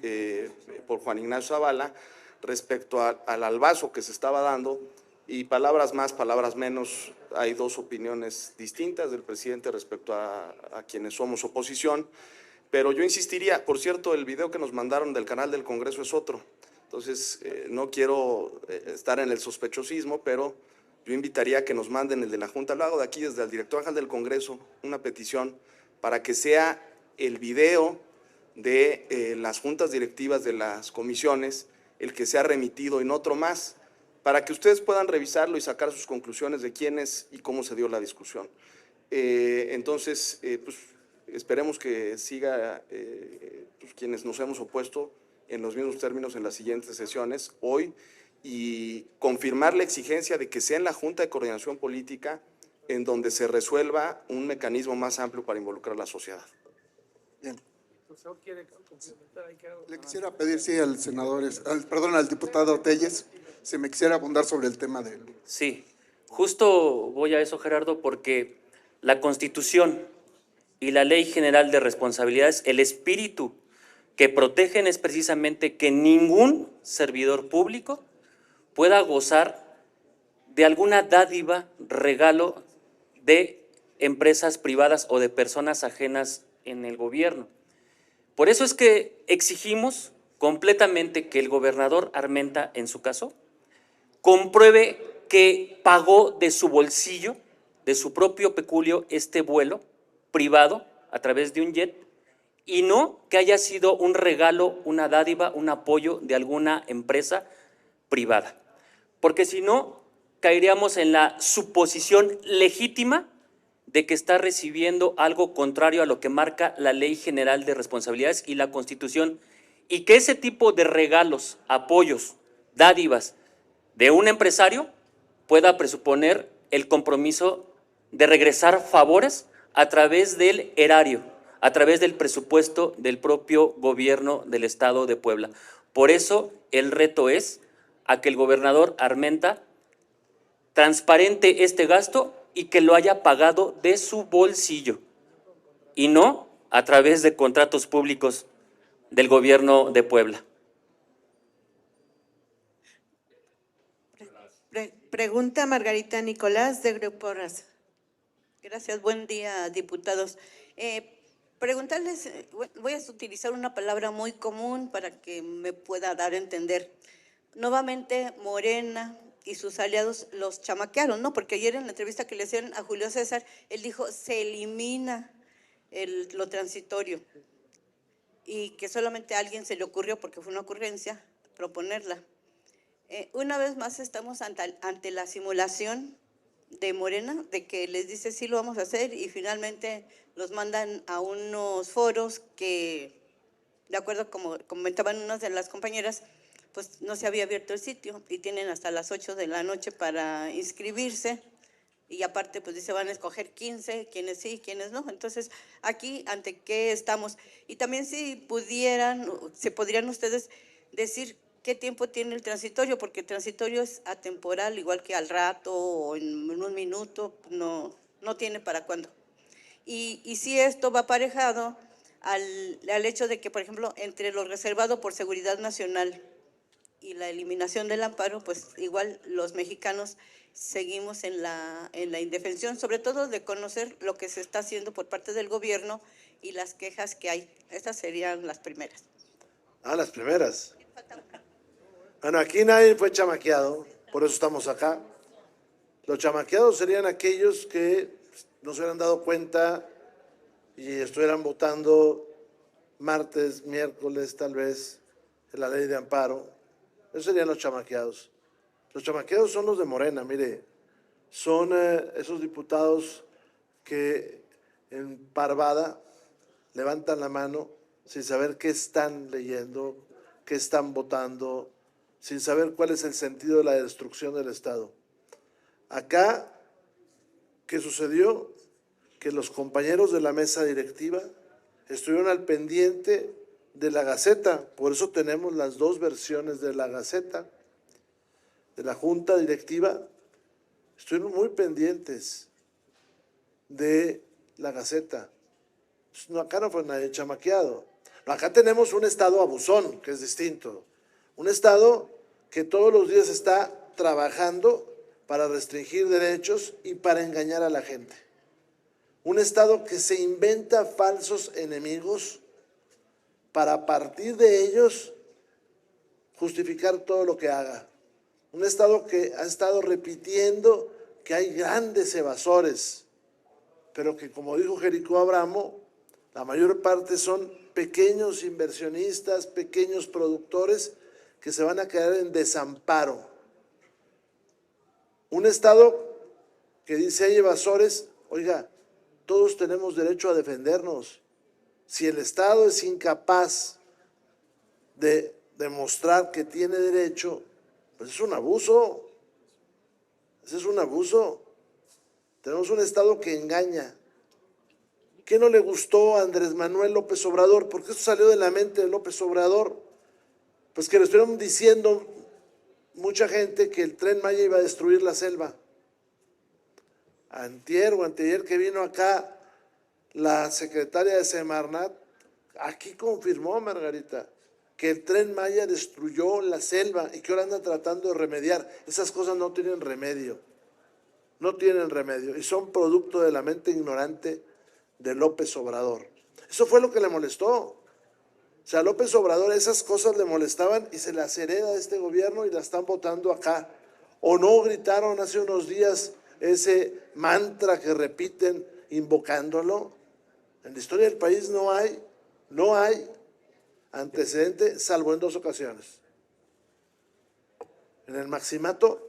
por Juan Ignacio Zavala respecto al albazo que se estaba dando, y palabras más, palabras menos, hay dos opiniones distintas del presidente respecto a quienes somos oposición, pero yo insistiría, por cierto, el video que nos mandaron del canal del Congreso es otro, entonces no quiero estar en el sospechosismo, pero yo invitaría a que nos manden el de la Junta, lo hago de aquí desde el director general del Congreso, una petición para que sea el video de las juntas directivas de las comisiones el que sea remitido y no otro más, para que ustedes puedan revisarlo y sacar sus conclusiones de quién es y cómo se dio la discusión. Entonces, pues, esperemos que siga pues, quienes nos hemos opuesto en los mismos términos en las siguientes sesiones hoy, y confirmar la exigencia de que sea en la Junta de Coordinación Política en donde se resuelva un mecanismo más amplio para involucrar a la sociedad. Bien. Le quisiera pedir, sí, al al diputado Telles, si me quisiera abundar sobre el tema de… Sí, justo voy a eso, Gerardo, porque la Constitución y la Ley General de Responsabilidades, el espíritu que protegen es precisamente que ningún servidor público pueda gozar de alguna dádiva, regalo de empresas privadas o de personas ajenas en el gobierno. Por eso es que exigimos completamente que el gobernador Armenta, en su caso, compruebe que pagó de su bolsillo, de su propio peculio, este vuelo privado a través de un jet, y no que haya sido un regalo, una dádiva, un apoyo de alguna empresa privada. Porque si no, caeríamos en la suposición legítima de que está recibiendo algo contrario a lo que marca la Ley General de Responsabilidades y la Constitución, y que ese tipo de regalos, apoyos, dádivas de un empresario pueda presuponer el compromiso de regresar favores a través del erario, a través del presupuesto del propio gobierno del Estado de Puebla. Por eso el reto es a que el gobernador Armenta transparente este gasto y que lo haya pagado de su bolsillo y no a través de contratos públicos del gobierno de Puebla. Pregunta Margarita Nicolás, de Grupo Raza. Gracias, buen día, diputados. Preguntarles, voy a utilizar una palabra muy común para que me pueda dar a entender. Nuevamente, Morena y sus aliados los chamaquearon, ¿no? Porque ayer en la entrevista que le hicieron a Julio César, él dijo, se elimina lo transitorio, y que solamente a alguien se le ocurrió, porque fue una ocurrencia, proponerla. Una vez más estamos ante la simulación de Morena, de que les dice sí lo vamos a hacer y finalmente los mandan a unos foros que, de acuerdo como comentaban unas de las compañeras, pues no se había abierto el sitio y tienen hasta las 8 de la noche para inscribirse, y aparte pues dice van a escoger 15, quienes sí, quienes no. Entonces aquí ante qué estamos, y también si se podrían ustedes decir qué tiempo tiene el transitorio, porque el transitorio es atemporal, igual que al rato o en un minuto, no tiene para cuándo. Y si esto va aparejado al hecho de que, por ejemplo, entre lo reservado por seguridad nacional y la eliminación del amparo, pues igual los mexicanos seguimos en la indefensión, sobre todo de conocer lo que se está haciendo por parte del gobierno y las quejas que hay. Estas serían las primeras. Ah, las primeras. Bueno, aquí nadie fue chamaqueado, por eso estamos acá. Los chamaqueados serían aquellos que no se hubieran dado cuenta y estuvieran votando martes, miércoles, tal vez, en la ley de amparo. Esos serían los chamaqueados. Los chamaqueados son los de Morena, mire, son esos diputados que en parvada levantan la mano sin saber qué están leyendo, qué están votando, sin saber cuál es el sentido de la destrucción del Estado. Acá, ¿qué sucedió? Que los compañeros de la mesa directiva estuvieron al pendiente de la Gaceta, por eso tenemos las dos versiones de la Gaceta, de la Junta Directiva, estuvieron muy pendientes de la Gaceta. No, acá no fue nadie chamaqueado. No, acá tenemos un Estado abusón, que es distinto. Un Estado que todos los días está trabajando para restringir derechos y para engañar a la gente. Un Estado que se inventa falsos enemigos para a partir de ellos justificar todo lo que haga. Un Estado que ha estado repitiendo que hay grandes evasores, pero que, como dijo Jericó Abramo, la mayor parte son pequeños inversionistas, pequeños productores que se van a quedar en desamparo. Un Estado que dice hay evasores, oiga, todos tenemos derecho a defendernos. Si el Estado es incapaz de demostrar que tiene derecho, pues es un abuso. Ese es un abuso. Tenemos un Estado que engaña. ¿Qué no le gustó a Andrés Manuel López Obrador? Porque esto salió de la mente de López Obrador. Pues que le estuvieron diciendo mucha gente que el Tren Maya iba a destruir la selva. Antier o anteayer que vino acá la secretaria de Semarnat, aquí confirmó, Margarita, que el Tren Maya destruyó la selva y que ahora anda tratando de remediar. Esas cosas no tienen remedio, no tienen remedio y son producto de la mente ignorante de López Obrador. Eso fue lo que le molestó. O sea, a López Obrador esas cosas le molestaban y se las hereda de este gobierno y la están votando acá. ¿O no gritaron hace unos días ese mantra que repiten invocándolo? En la historia del país no hay antecedente salvo en dos ocasiones. En el Maximato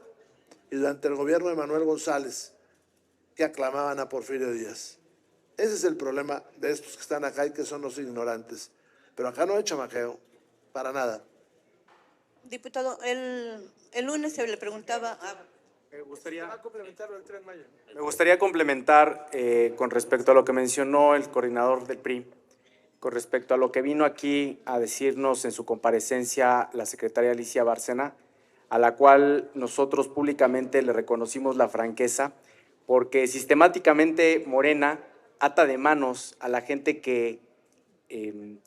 y durante el gobierno de Manuel González, que aclamaban a Porfirio Díaz. Ese es el problema de estos que están acá y que son los ignorantes. Pero acá no hay chamaqueo, para nada. Diputado, el lunes se le preguntaba Me gustaría complementar con respecto a lo que mencionó el coordinador del PRI, con respecto a lo que vino aquí a decirnos en su comparecencia la secretaria Alicia Bárcena, a la cual nosotros públicamente le reconocimos la franqueza, porque sistemáticamente Morena ata de manos a la gente que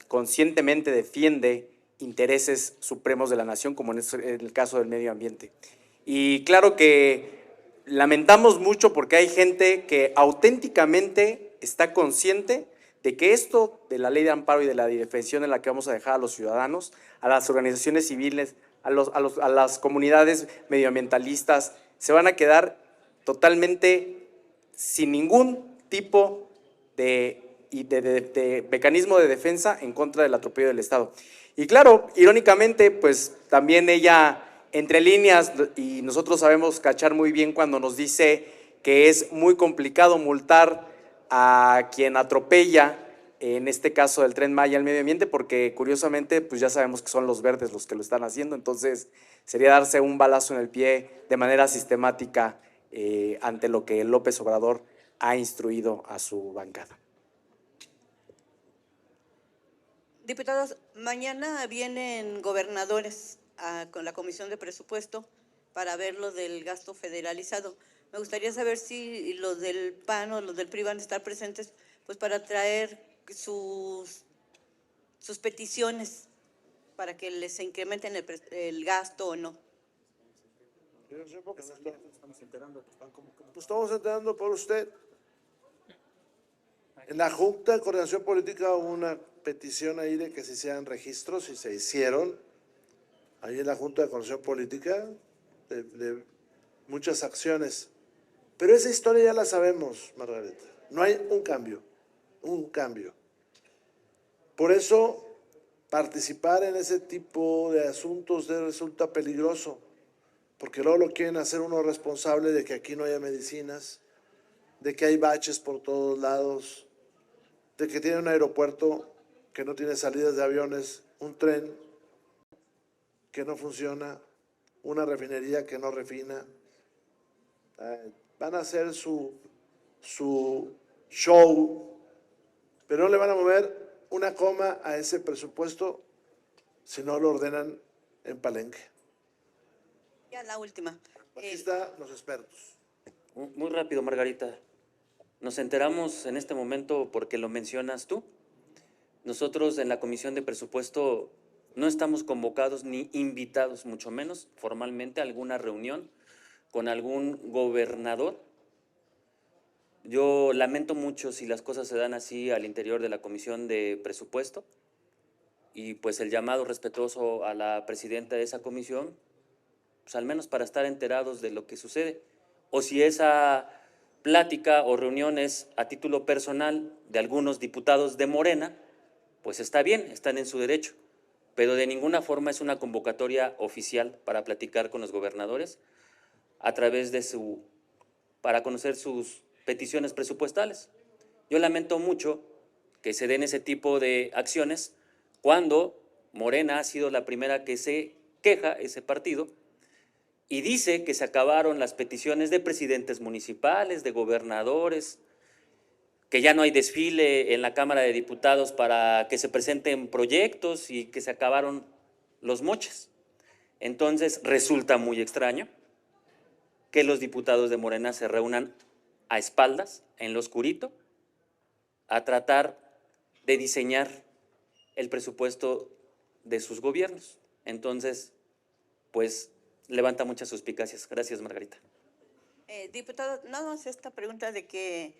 conscientemente defiende intereses supremos de la nación, como en el caso del medio ambiente. Y claro que lamentamos mucho porque hay gente que auténticamente está consciente de que esto de la ley de amparo y de la defensión en la que vamos a dejar a los ciudadanos, a las organizaciones civiles, a las comunidades medioambientalistas, se van a quedar totalmente sin ningún tipo de mecanismo de defensa en contra del atropello del Estado. Y claro, irónicamente, pues también ella, entre líneas, y nosotros sabemos cachar muy bien cuando nos dice que es muy complicado multar a quien atropella, en este caso del Tren Maya al medio ambiente, porque curiosamente pues ya sabemos que son los verdes los que lo están haciendo, entonces sería darse un balazo en el pie de manera sistemática ante lo que López Obrador ha instruido a su bancada. Diputados, mañana vienen gobernadores con la Comisión de Presupuesto para ver lo del gasto federalizado. Me gustaría saber si los del PAN o los del PRI van a estar presentes pues para traer sus peticiones para que les incrementen el gasto o no. Pues estamos enterando por usted. En la Junta de Coordinación Política hubo una petición ahí de que se hicieran registros y se hicieron. Ahí en la Junta de Coordinación Política de muchas acciones. Pero esa historia ya la sabemos, Margarita. No hay un cambio, un cambio. Por eso participar en ese tipo de asuntos resulta peligroso, porque luego lo quieren hacer uno responsable de que aquí no haya medicinas, de que hay baches por todos lados, de que tiene un aeropuerto que no tiene salidas de aviones, un tren que no funciona, una refinería que no refina. Van a hacer su show, pero no le van a mover una coma a ese presupuesto si no lo ordenan en Palenque. Ya la última. Aquí están los expertos. Muy rápido, Margarita. Nos enteramos en este momento porque lo mencionas tú. Nosotros en la Comisión de Presupuesto no estamos convocados ni invitados, mucho menos formalmente, a alguna reunión con algún gobernador. Yo lamento mucho si las cosas se dan así al interior de la Comisión de Presupuesto, y pues el llamado respetuoso a la presidenta de esa comisión, pues al menos para estar enterados de lo que sucede, o si esa plática o reunión es a título personal de algunos diputados de Morena, pues está bien, están en su derecho, pero de ninguna forma es una convocatoria oficial para platicar con los gobernadores a través de para conocer sus peticiones presupuestales. Yo lamento mucho que se den ese tipo de acciones cuando Morena ha sido la primera que se queja, ese partido, y dice que se acabaron las peticiones de presidentes municipales, de gobernadores, que ya no hay desfile en la Cámara de Diputados para que se presenten proyectos y que se acabaron los moches. Entonces resulta muy extraño que los diputados de Morena se reúnan a espaldas, en lo oscurito, a tratar de diseñar el presupuesto de sus gobiernos. Entonces, pues, levanta muchas suspicacias. Gracias, Margarita. Diputado, nada más esta pregunta de que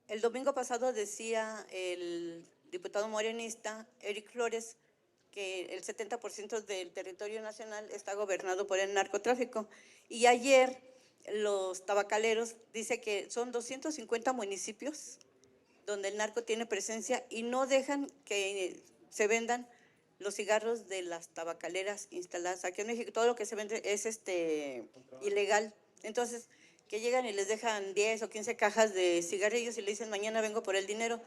el domingo pasado decía el diputado morenista Eric Flores que el 70% del territorio nacional está gobernado por el narcotráfico. Y ayer los tabacaleros dice que son 250 municipios donde el narco tiene presencia y no dejan que se vendan los cigarros de las tabacaleras instaladas aquí en México. Todo lo que se vende es ilegal. Entonces, que llegan y les dejan 10 o 15 cajas de cigarrillos y le dicen mañana vengo por el dinero.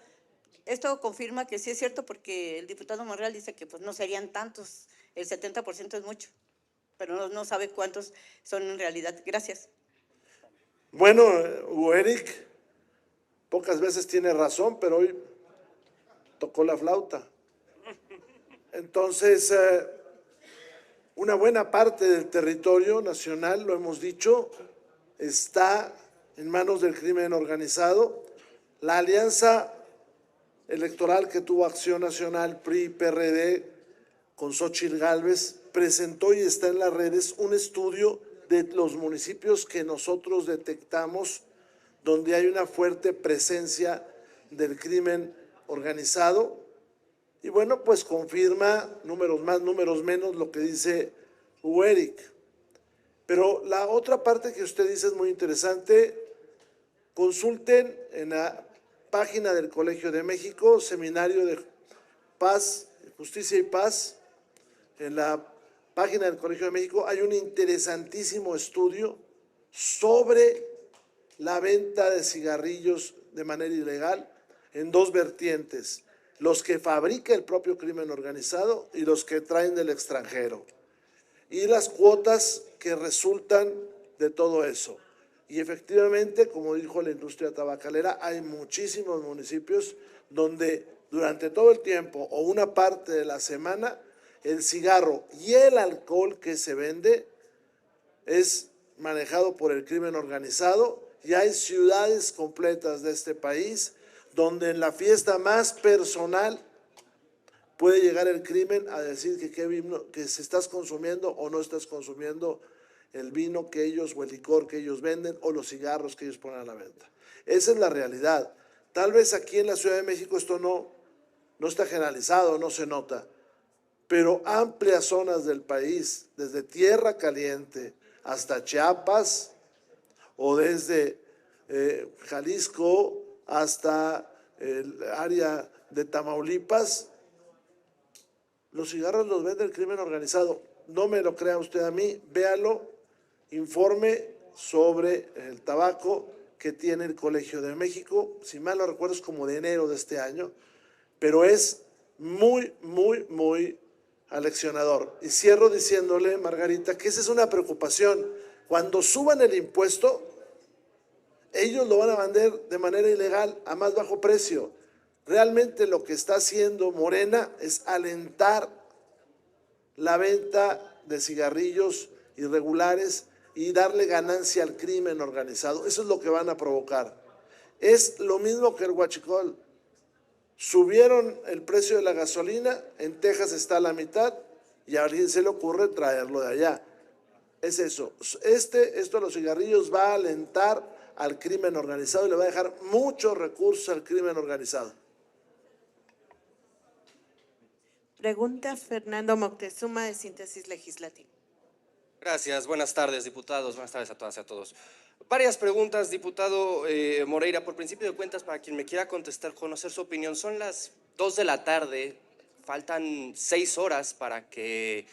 Esto confirma que sí es cierto, porque el diputado Monreal dice que pues no serían tantos, el 70% es mucho, pero no sabe cuántos son en realidad. Gracias. Bueno, Hugo Eric pocas veces tiene razón, pero hoy tocó la flauta. Entonces, una buena parte del territorio nacional, lo hemos dicho, está en manos del crimen organizado. La alianza electoral que tuvo Acción Nacional, PRI, PRD, con Xóchitl Gálvez, presentó y está en las redes un estudio de los municipios que nosotros detectamos donde hay una fuerte presencia del crimen organizado. Y bueno, pues confirma números más, números menos lo que dice Hugo Eric. Pero la otra parte que usted dice es muy interesante. Consulten en la página del Colegio de México, Seminario de Paz, Justicia y Paz. En la página del Colegio de México hay un interesantísimo estudio sobre la venta de cigarrillos de manera ilegal en dos vertientes: los que fabrica el propio crimen organizado y los que traen del extranjero, y las cuotas que resultan de todo eso. Y efectivamente, como dijo la industria tabacalera, hay muchísimos municipios donde durante todo el tiempo o una parte de la semana el cigarro y el alcohol que se vende es manejado por el crimen organizado, y hay ciudades completas de este país donde en la fiesta más personal puede llegar el crimen a decir que si estás consumiendo o no estás consumiendo el vino que ellos o el licor que ellos venden o los cigarros que ellos ponen a la venta. Esa es la realidad. Tal vez aquí en la Ciudad de México esto no está generalizado, no se nota, pero amplias zonas del país, desde Tierra Caliente hasta Chiapas o desde Jalisco hasta el área de Tamaulipas, los cigarros los vende el crimen organizado. No me lo crea usted a mí, véalo, informe sobre el tabaco que tiene el Colegio de México, si mal no recuerdo es como de enero de este año, pero es muy, muy, muy aleccionador. Y cierro diciéndole, Margarita, que esa es una preocupación. Cuando suban el impuesto, ellos lo van a vender de manera ilegal a más bajo precio. Realmente lo que está haciendo Morena es alentar la venta de cigarrillos irregulares y darle ganancia al crimen organizado. Eso es lo que van a provocar. Es lo mismo que el huachicol. Subieron el precio de la gasolina, en Texas está a la mitad y a alguien se le ocurre traerlo de allá. Es eso. Esto de los cigarrillos va a alentar al crimen organizado y le va a dejar muchos recursos al crimen organizado. Pregunta Fernando Moctezuma, de Síntesis Legislativa. Gracias, buenas tardes, diputados, buenas tardes a todas y a todos. Varias preguntas, diputado Moreira. Por principio de cuentas, para quien me quiera contestar, conocer su opinión, son las 2 de la tarde, faltan 6 horas para que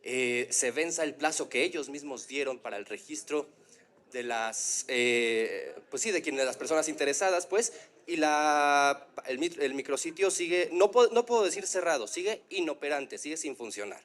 se venza el plazo que ellos mismos dieron para el registro de las, pues sí, de las personas interesadas, pues, y el micrositio sigue, no puedo decir cerrado, sigue inoperante, sigue sin funcionar.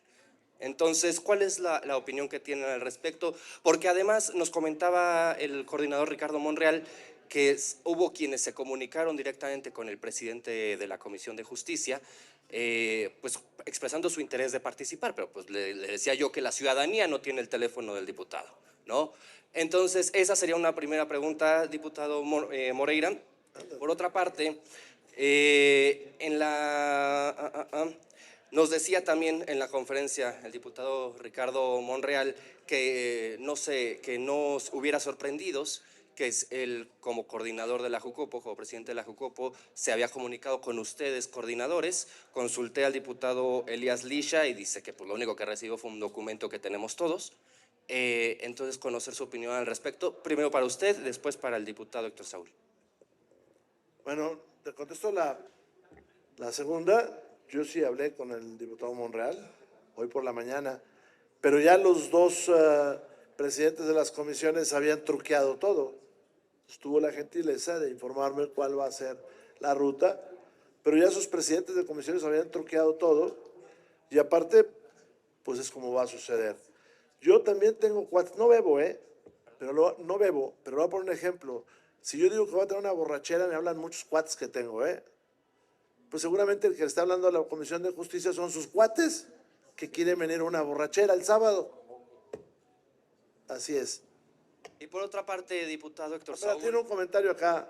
Entonces, ¿cuál es la opinión que tienen al respecto? Porque además nos comentaba el coordinador Ricardo Monreal que hubo quienes se comunicaron directamente con el presidente de la Comisión de Justicia, pues expresando su interés de participar, pero pues le decía yo que la ciudadanía no tiene el teléfono del diputado, ¿no? Entonces, esa sería una primera pregunta, diputado Moreira. Por otra parte, nos decía también en la conferencia el diputado Ricardo Monreal que no hubiera sorprendidos que él, como coordinador de la Jucopo, como presidente de la Jucopo, se había comunicado con ustedes, coordinadores. Consulté al diputado Elías Lisha y dice que pues, lo único que recibió fue un documento que tenemos todos. Entonces, conocer su opinión al respecto, primero para usted, después para el diputado Héctor Saúl. Bueno, te contesto la segunda. Yo sí hablé con el diputado Monreal hoy por la mañana, pero ya los dos presidentes de las comisiones habían truqueado todo. Tuvo la gentileza de informarme cuál va a ser la ruta, pero ya sus presidentes de comisiones habían truqueado todo y aparte, pues es como va a suceder. Yo también tengo cuates, no bebo, pero no bebo, pero le voy a poner un ejemplo. Si yo digo que voy a tener una borrachera, me hablan muchos cuates que tengo, pues seguramente el que está hablando a la Comisión de Justicia son sus cuates que quieren venir a una borrachera el sábado. Así es. Y por otra parte, diputado Héctor Saúl. Tiene un comentario acá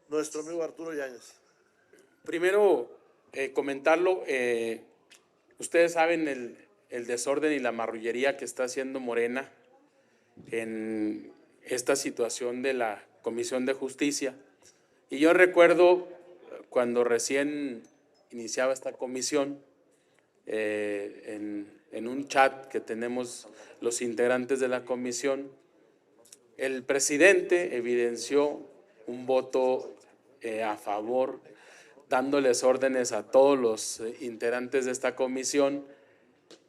nuestro amigo Arturo Yáñez. Primero, comentarlo, ustedes saben el desorden y la marrullería que está haciendo Morena en esta situación de la Comisión de Justicia. Y yo recuerdo cuando recién iniciaba esta comisión, en un chat que tenemos los integrantes de la comisión, el presidente evidenció un voto a favor, dándoles órdenes a todos los integrantes de esta comisión,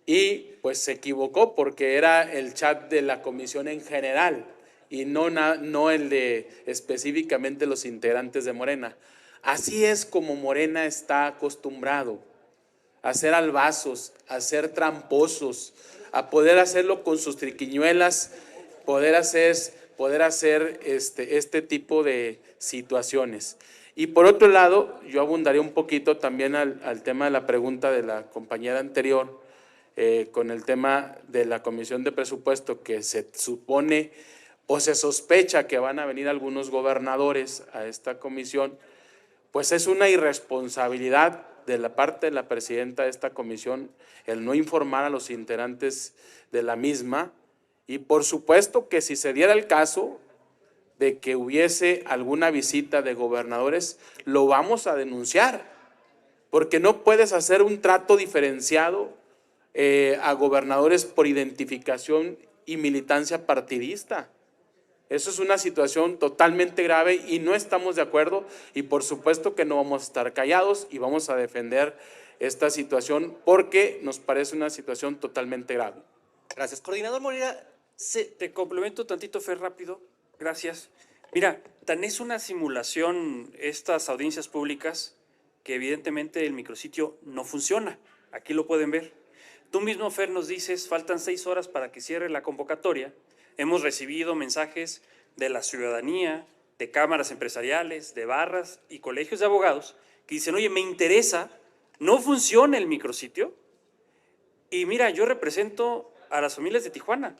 y pues se equivocó porque era el chat de la comisión en general y no el de específicamente los integrantes de Morena. Así es como Morena está acostumbrado a hacer albazos, a ser tramposos, a poder hacerlo con sus triquiñuelas, poder hacer este tipo de situaciones. Y por otro lado, yo abundaría un poquito también al tema de la pregunta de la compañera anterior, con el tema de la Comisión de Presupuesto, que se supone o se sospecha que van a venir algunos gobernadores a esta comisión. Pues es una irresponsabilidad de la parte de la presidenta de esta comisión el no informar a los integrantes de la misma, y por supuesto que si se diera el caso de que hubiese alguna visita de gobernadores, lo vamos a denunciar, porque no puedes hacer un trato diferenciado a gobernadores por identificación y militancia partidista. Eso es una situación totalmente grave y no estamos de acuerdo, y por supuesto que no vamos a estar callados y vamos a defender esta situación porque nos parece una situación totalmente grave. Gracias. Coordinador Moreira, Te complemento tantito, Fer, rápido. Gracias. Mira, tan es una simulación estas audiencias públicas que evidentemente el micrositio no funciona. Aquí lo pueden ver. Tú mismo, Fer, nos dices, faltan 6 horas para que cierre la convocatoria. Hemos recibido mensajes de la ciudadanía, de cámaras empresariales, de barras y colegios de abogados que dicen, oye, me interesa, no funciona el micrositio. Y mira, yo represento a las familias de Tijuana.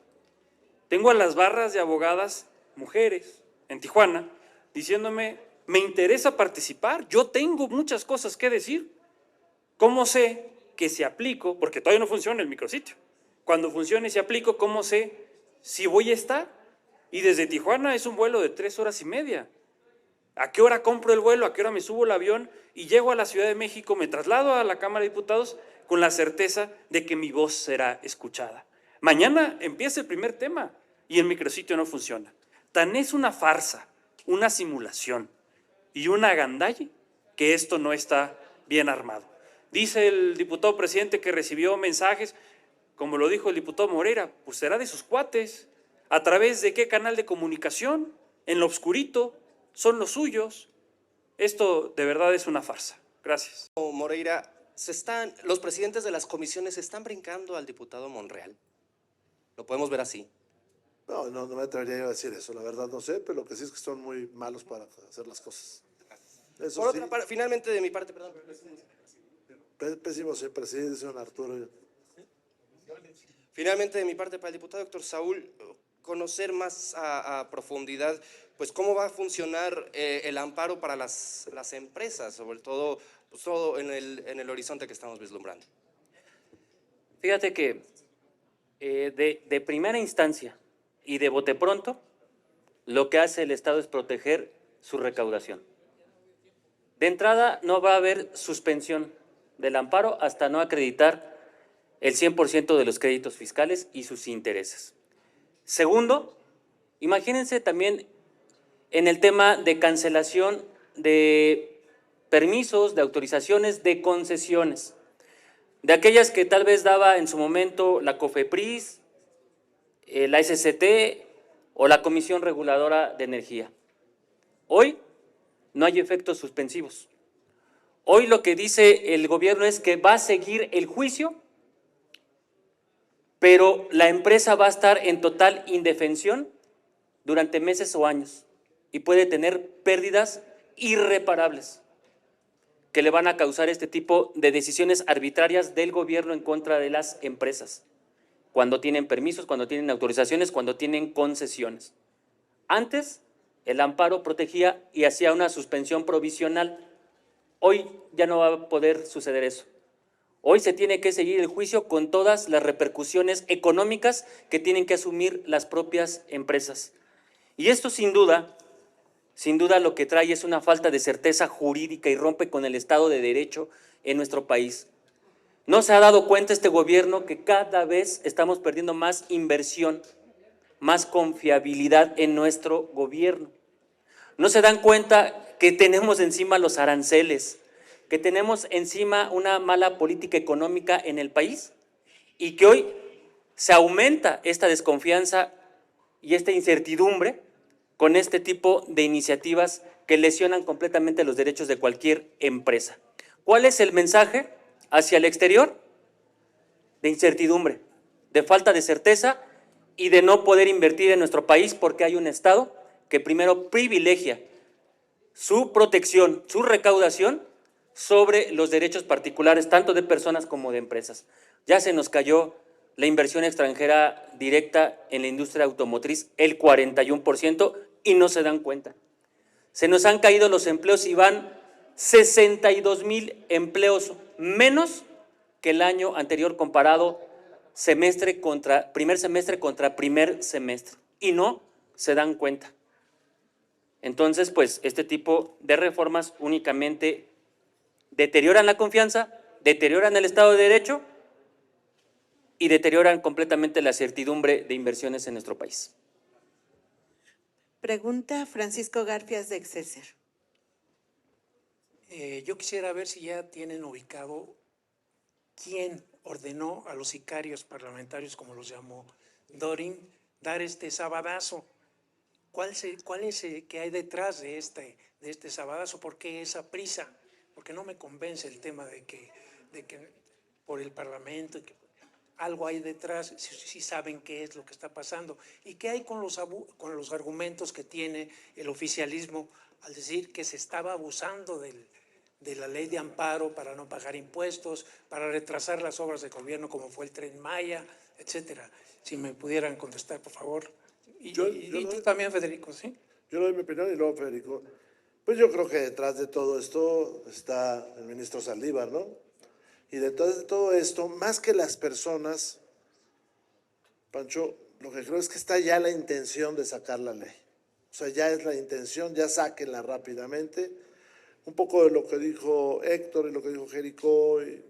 Tengo a las barras de abogadas mujeres en Tijuana diciéndome, me interesa participar, yo tengo muchas cosas que decir. ¿Cómo sé que si aplico, porque todavía no funciona el micrositio, cuando funcione si aplico, cómo sé si voy a estar? Y desde Tijuana es un vuelo de 3 horas y media. ¿A qué hora compro el vuelo? ¿A qué hora me subo al avión? Y llego a la Ciudad de México, me traslado a la Cámara de Diputados con la certeza de que mi voz será escuchada. Mañana empieza el primer tema y el micrositio no funciona. Tan es una farsa, una simulación y una agandalle que esto no está bien armado. Dice el diputado presidente que recibió mensajes, como lo dijo el diputado Moreira, pues será de sus cuates. ¿A través de qué canal de comunicación? En lo oscurito, son los suyos. Esto de verdad es una farsa. Gracias. Moreira, los presidentes de las comisiones se están brincando al diputado Monreal. ¿Lo podemos ver así? No me atrevería a decir eso, la verdad no sé, pero lo que sí es que son muy malos para hacer las cosas. Eso Por sí, otra parte, finalmente de mi parte, perdón. pésimo señor presidente, señor Arturo. Finalmente de mi parte para el diputado Héctor Saúl, conocer más a profundidad, pues cómo va a funcionar el amparo para las empresas, sobre todo, pues, todo en el horizonte que estamos vislumbrando. Fíjate que de primera instancia y de bote pronto, lo que hace el Estado es proteger su recaudación. De entrada, no va a haber suspensión del amparo hasta no acreditar el 100% de los créditos fiscales y sus intereses. Segundo, imagínense también en el tema de cancelación de permisos, de autorizaciones, de concesiones, de aquellas que tal vez daba en su momento la COFEPRIS, la SCT o la Comisión Reguladora de Energía. Hoy no hay efectos suspensivos. Hoy lo que dice el gobierno es que va a seguir el juicio, pero la empresa va a estar en total indefensión durante meses o años y puede tener pérdidas irreparables que le van a causar este tipo de decisiones arbitrarias del gobierno en contra de las empresas, cuando tienen permisos, cuando tienen autorizaciones, cuando tienen concesiones. Antes, el amparo protegía y hacía una suspensión provisional. Hoy ya no va a poder suceder eso. Hoy se tiene que seguir el juicio con todas las repercusiones económicas que tienen que asumir las propias empresas. Y esto sin duda lo que trae es una falta de certeza jurídica y rompe con el Estado de Derecho en nuestro país. ¿No se ha dado cuenta este gobierno que cada vez estamos perdiendo más inversión, más confiabilidad en nuestro gobierno? ¿No se dan cuenta que tenemos encima los aranceles, que tenemos encima una mala política económica en el país y que hoy se aumenta esta desconfianza y esta incertidumbre con este tipo de iniciativas que lesionan completamente los derechos de cualquier empresa? ¿Cuál es el mensaje hacia el exterior? De incertidumbre, de falta de certeza y de no poder invertir en nuestro país porque hay un Estado que primero privilegia su protección, su recaudación sobre los derechos particulares, tanto de personas como de empresas. Ya se nos cayó la inversión extranjera directa en la industria automotriz, el 41%, y no se dan cuenta. Se nos han caído los empleos y van 62,000 empleos menos que el año anterior comparado primer semestre contra primer semestre. Y no se dan cuenta. Entonces, pues, este tipo de reformas únicamente deterioran la confianza, deterioran el Estado de Derecho y deterioran completamente la certidumbre de inversiones en nuestro país. Pregunta Francisco Garfias de Excelsior. Yo quisiera ver si ya tienen ubicado quién ordenó a los sicarios parlamentarios, como los llamó Dorin, dar este sabadazo. ¿Cuál es qué hay detrás de este sabadazo? ¿Por qué esa prisa? Porque no me convence el tema de que por el Parlamento, que algo hay detrás, si saben qué es lo que está pasando. ¿Y qué hay con los argumentos que tiene el oficialismo al decir que se estaba abusando de la ley de amparo para no pagar impuestos, para retrasar las obras de gobierno como fue el Tren Maya, etcétera? Si me pudieran contestar, por favor. Y tú también, Federico, ¿sí? Yo doy mi opinión y luego Federico. Pues yo creo que detrás de todo esto está el ministro Saldívar, ¿no? Y detrás de todo esto, más que las personas, Pancho, lo que creo es que está ya la intención de sacar la ley. O sea, ya es la intención, ya sáquenla rápidamente. Un poco de lo que dijo Héctor y lo que dijo Jericó y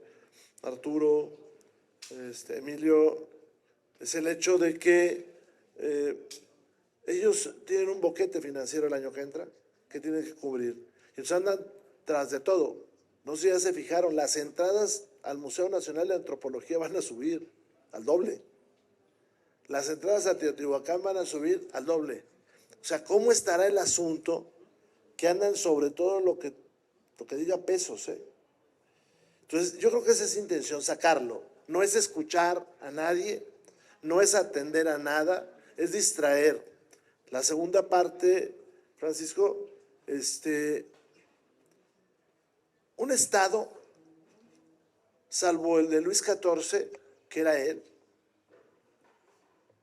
Arturo, Emilio, es el hecho de que ellos tienen un boquete financiero el año que entra que tienen que cubrir. Y entonces andan tras de todo. No sé si ya se fijaron, las entradas al Museo Nacional de Antropología van a subir al doble. Las entradas a Teotihuacán van a subir al doble. O sea, ¿cómo estará el asunto que andan sobre todo lo que diga pesos? Entonces, yo creo que esa es intención, sacarlo. No es escuchar a nadie, no es atender a nada, es distraer. La segunda parte, Francisco, un Estado, salvo el de Luis XIV, que era él,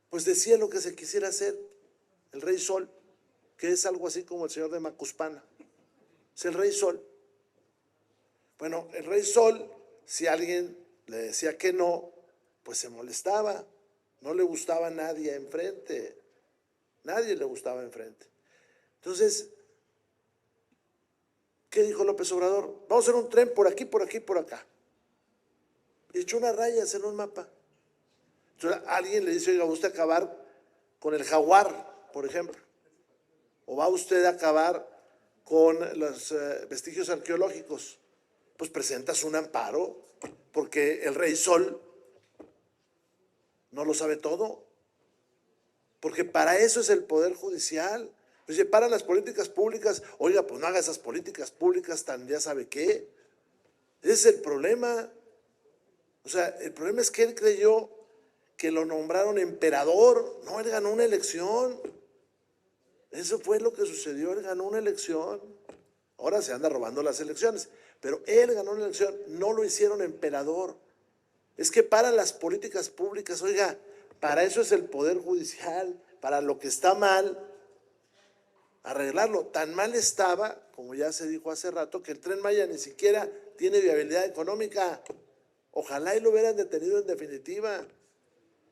pues decía lo que se quisiera hacer. El Rey Sol, que es algo así como el señor de Macuspana, es el Rey Sol. Bueno, el Rey Sol, si alguien le decía que no, pues se molestaba, no le gustaba a nadie enfrente, nadie le gustaba enfrente. Entonces, ¿qué dijo López Obrador? Vamos a hacer un tren por aquí, por aquí, por acá. Y echó unas rayas en un mapa. Entonces, alguien le dice, oiga, ¿va usted a acabar con el jaguar, por ejemplo? ¿O va usted a acabar con los vestigios arqueológicos? Pues presentas un amparo, porque el Rey Sol no lo sabe todo. Porque para eso es el Poder Judicial. Pues se paran las políticas públicas, oiga, pues no haga esas políticas públicas tan ya sabe qué. Ese es el problema. O sea, el problema es que él creyó que lo nombraron emperador. No, él ganó una elección. Eso fue lo que sucedió, él ganó una elección. Ahora se anda robando las elecciones, pero él ganó una elección, no lo hicieron emperador. Es que para las políticas públicas, oiga, para eso es el Poder Judicial, para lo que está mal, arreglarlo. Tan mal estaba, como ya se dijo hace rato, que el Tren Maya ni siquiera tiene viabilidad económica. Ojalá y lo hubieran detenido en definitiva,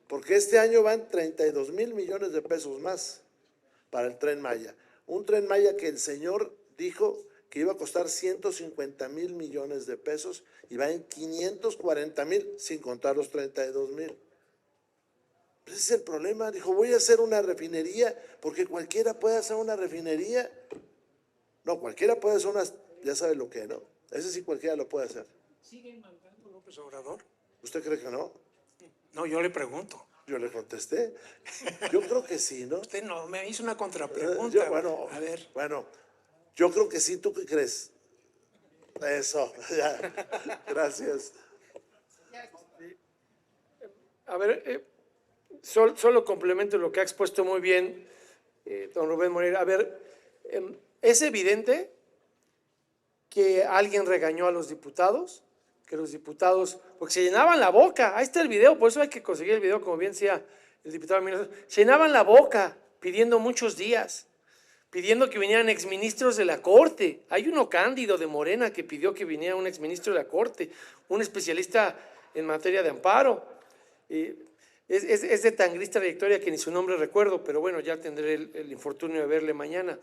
porque este año van 32,000 millones de pesos más para el Tren Maya. Un Tren Maya que el señor dijo que iba a costar 150,000 millones de pesos y va en 540,000 sin contar los 32,000. Ese es el problema. Dijo, voy a hacer una refinería, porque cualquiera puede hacer una refinería. No, cualquiera puede hacer una, ya sabe lo que, ¿no? Ese sí cualquiera lo puede hacer. ¿Siguen mandando López Obrador? ¿Usted cree que no? No, yo le pregunto. Yo le contesté. Yo creo que sí, ¿no? Usted no, me hizo una contrapregunta. A ver. Bueno, yo creo que sí. ¿Tú qué crees? Eso, ya. Gracias. A ver, solo complemento lo que ha expuesto muy bien don Rubén Moreira. A ver, es evidente que alguien regañó a los diputados, que los diputados, porque se llenaban la boca, ahí está el video, por eso hay que conseguir el video, como bien decía el diputado Mina, se llenaban la boca pidiendo muchos días, pidiendo que vinieran exministros de la Corte. Hay uno Cándido de Morena que pidió que viniera un exministro de la Corte, un especialista en materia de amparo. Es de tan gris trayectoria que ni su nombre recuerdo, pero bueno, ya tendré el infortunio de verle mañana.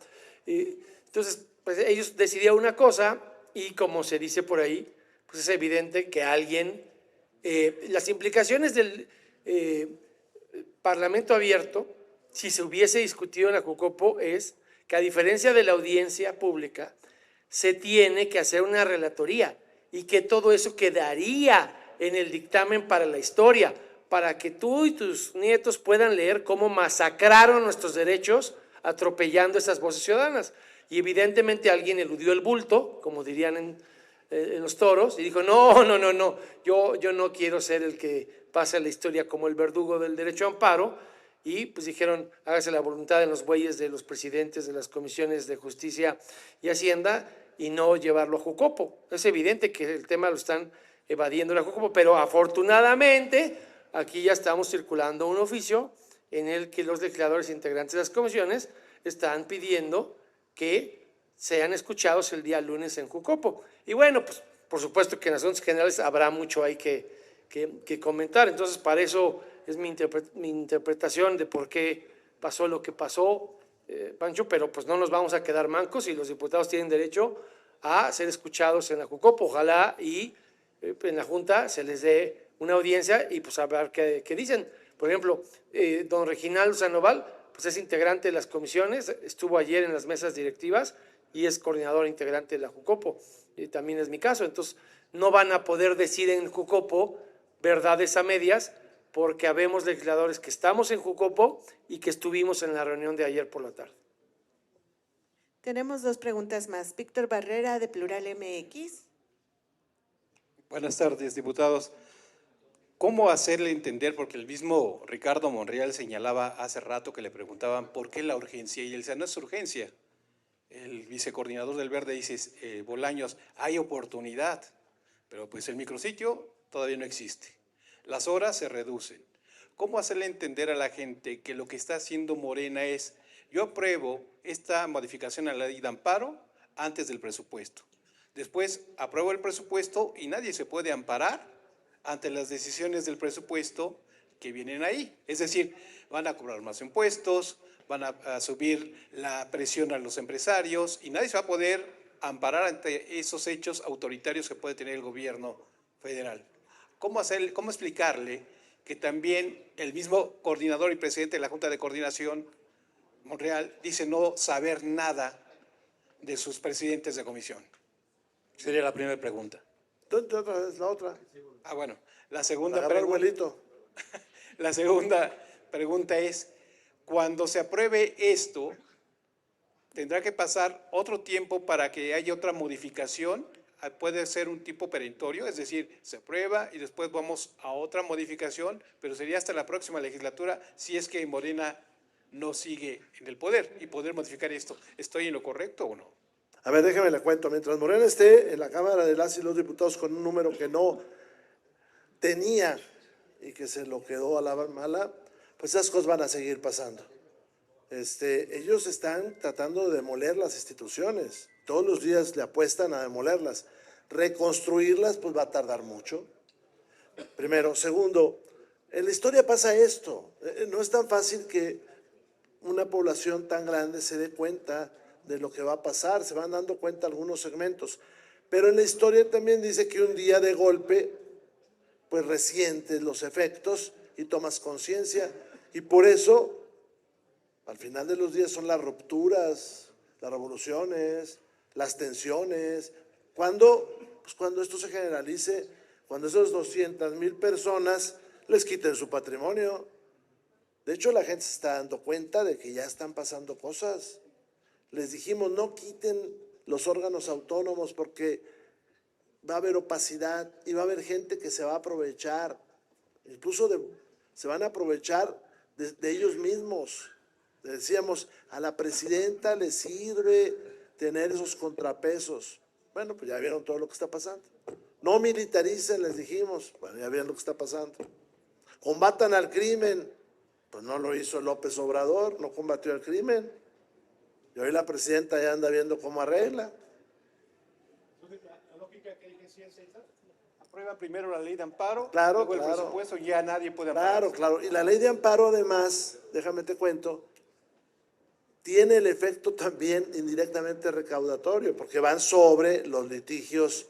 Entonces, pues ellos decidieron una cosa y como se dice por ahí, pues es evidente que alguien, las implicaciones del Parlamento abierto, si se hubiese discutido en la Jucopo, es que a diferencia de la audiencia pública, se tiene que hacer una relatoría y que todo eso quedaría en el dictamen para la historia, para que tú y tus nietos puedan leer cómo masacraron nuestros derechos atropellando esas voces ciudadanas. Y evidentemente alguien eludió el bulto, como dirían en los toros, y dijo, no, yo no quiero ser el que pase a la historia como el verdugo del derecho a amparo, y pues dijeron, hágase la voluntad de los bueyes de los presidentes de las comisiones de justicia y hacienda, y no llevarlo a Jucopo. Es evidente que el tema lo están evadiendo la Jucopo, pero afortunadamente aquí ya estamos circulando un oficio en el que los legisladores integrantes de las comisiones están pidiendo que sean escuchados el día lunes en Jucopo. Y bueno, pues por supuesto que en asuntos generales habrá mucho ahí que comentar. Entonces, para eso es mi interpretación de por qué pasó lo que pasó, Pancho, pero pues no nos vamos a quedar mancos y los diputados tienen derecho a ser escuchados en la Jucopo. Ojalá y en la Junta se les dé una audiencia y pues a ver qué dicen. Por ejemplo, don Reginaldo Sandoval, pues es integrante de las comisiones, estuvo ayer en las mesas directivas y es coordinador integrante de la Jucopo, y también es mi caso. Entonces, no van a poder decir en Jucopo verdades a medias, porque habemos legisladores que estamos en Jucopo y que estuvimos en la reunión de ayer por la tarde. Tenemos dos preguntas más. Víctor Barrera, de Plural MX. Buenas tardes, diputados. ¿Cómo hacerle entender? Porque el mismo Ricardo Monreal señalaba hace rato que le preguntaban por qué la urgencia, y él decía, no es urgencia. El vicecoordinador del Verde dice, Bolaños, hay oportunidad, pero pues el micrositio todavía no existe. Las horas se reducen. ¿Cómo hacerle entender a la gente que lo que está haciendo Morena es, yo apruebo esta modificación a la ley de amparo antes del presupuesto? Después apruebo el presupuesto y nadie se puede amparar ante las decisiones del presupuesto que vienen ahí. Es decir, van a cobrar más impuestos, van a subir la presión a los empresarios y nadie se va a poder amparar ante esos hechos autoritarios que puede tener el gobierno federal. ¿Cómo explicarle que también el mismo coordinador y presidente de la Junta de Coordinación, Monreal, dice no saber nada de sus presidentes de comisión? Sería la primera pregunta. Otra vez, la otra. Ah, bueno. La segunda pregunta es, cuando se apruebe esto, ¿tendrá que pasar otro tiempo para que haya otra modificación? Puede ser un tipo perentorio, es decir, se aprueba y después vamos a otra modificación, pero sería hasta la próxima legislatura si es que Morena no sigue en el poder y poder modificar esto. ¿Estoy en lo correcto o no? A ver, déjeme le cuento. Mientras Morena esté en la Cámara de las y los Diputados con un número que no tenía y que se lo quedó a la mala, pues esas cosas van a seguir pasando. Ellos están tratando de demoler las instituciones. Todos los días le apuestan a demolerlas. Reconstruirlas, pues va a tardar mucho. Primero. Segundo, en la historia pasa esto. No es tan fácil que una población tan grande se dé cuenta de lo que va a pasar. Se van dando cuenta algunos segmentos. Pero en la historia también dice que un día de golpe, pues resientes los efectos y tomas conciencia. Y por eso, al final de los días son las rupturas, las revoluciones, las tensiones. Cuando esto se generalice, cuando esas 200,000 personas les quiten su patrimonio. De hecho, la gente se está dando cuenta de que ya están pasando cosas. Les dijimos, no quiten los órganos autónomos porque va a haber opacidad y va a haber gente que se va a aprovechar, incluso se van a aprovechar de ellos mismos. Le decíamos, a la presidenta le sirve tener esos contrapesos. Bueno, pues ya vieron todo lo que está pasando. No militaricen, les dijimos. Bueno, ya vieron lo que está pasando. Combatan al crimen. Pues no lo hizo López Obrador, no combatió al crimen. Y hoy la presidenta ya anda viendo cómo arregla. La lógica que dije sí es esa. Aprueba primero la ley de amparo, Claro, luego el claro. presupuesto, ya nadie puede amparar. Claro. Y la ley de amparo, además, déjame te cuento, tiene el efecto también indirectamente recaudatorio, porque van sobre los litigios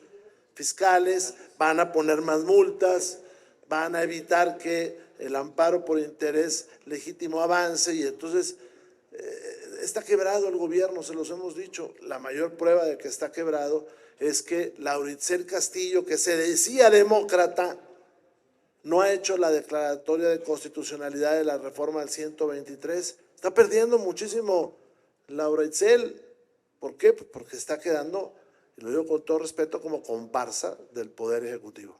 fiscales, van a poner más multas, van a evitar que el amparo por interés legítimo avance, y entonces está quebrado el gobierno, se los hemos dicho. La mayor prueba de que está quebrado es que Lauritzel Castillo, que se decía demócrata, no ha hecho la declaratoria de constitucionalidad de la reforma del 123. Está perdiendo muchísimo Lauritzel. ¿Por qué? Porque está quedando, y lo digo con todo respeto, como comparsa del Poder Ejecutivo.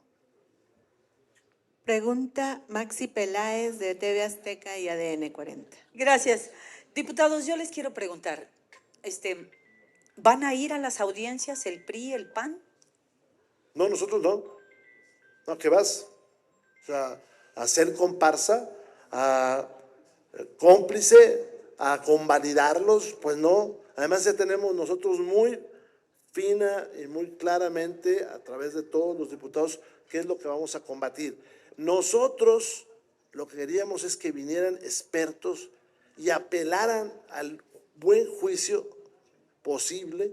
Pregunta Maxi Peláez de TV Azteca y ADN 40. Gracias. Diputados, yo les quiero preguntar, ¿van a ir a las audiencias el PRI, el PAN? No, nosotros no. No, ¿qué vas? O sea, a ser comparsa, a cómplice, a convalidarlos, pues no. Además ya tenemos nosotros muy fina y muy claramente a través de todos los diputados qué es lo que vamos a combatir. Nosotros lo que queríamos es que vinieran expertos y apelaran al buen juicio posible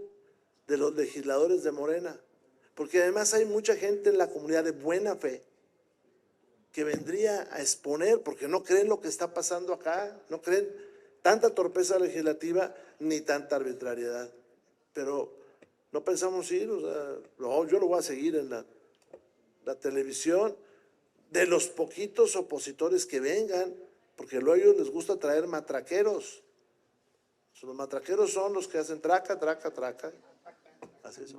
de los legisladores de Morena, porque además hay mucha gente en la comunidad de buena fe que vendría a exponer, porque no creen lo que está pasando acá, no creen tanta torpeza legislativa ni tanta arbitrariedad, pero no pensamos ir, o sea, no, yo lo voy a seguir en la televisión, de los poquitos opositores que vengan, porque luego a ellos les gusta traer matraqueros. Los matraqueros son los que hacen traca, traca, traca. Así es.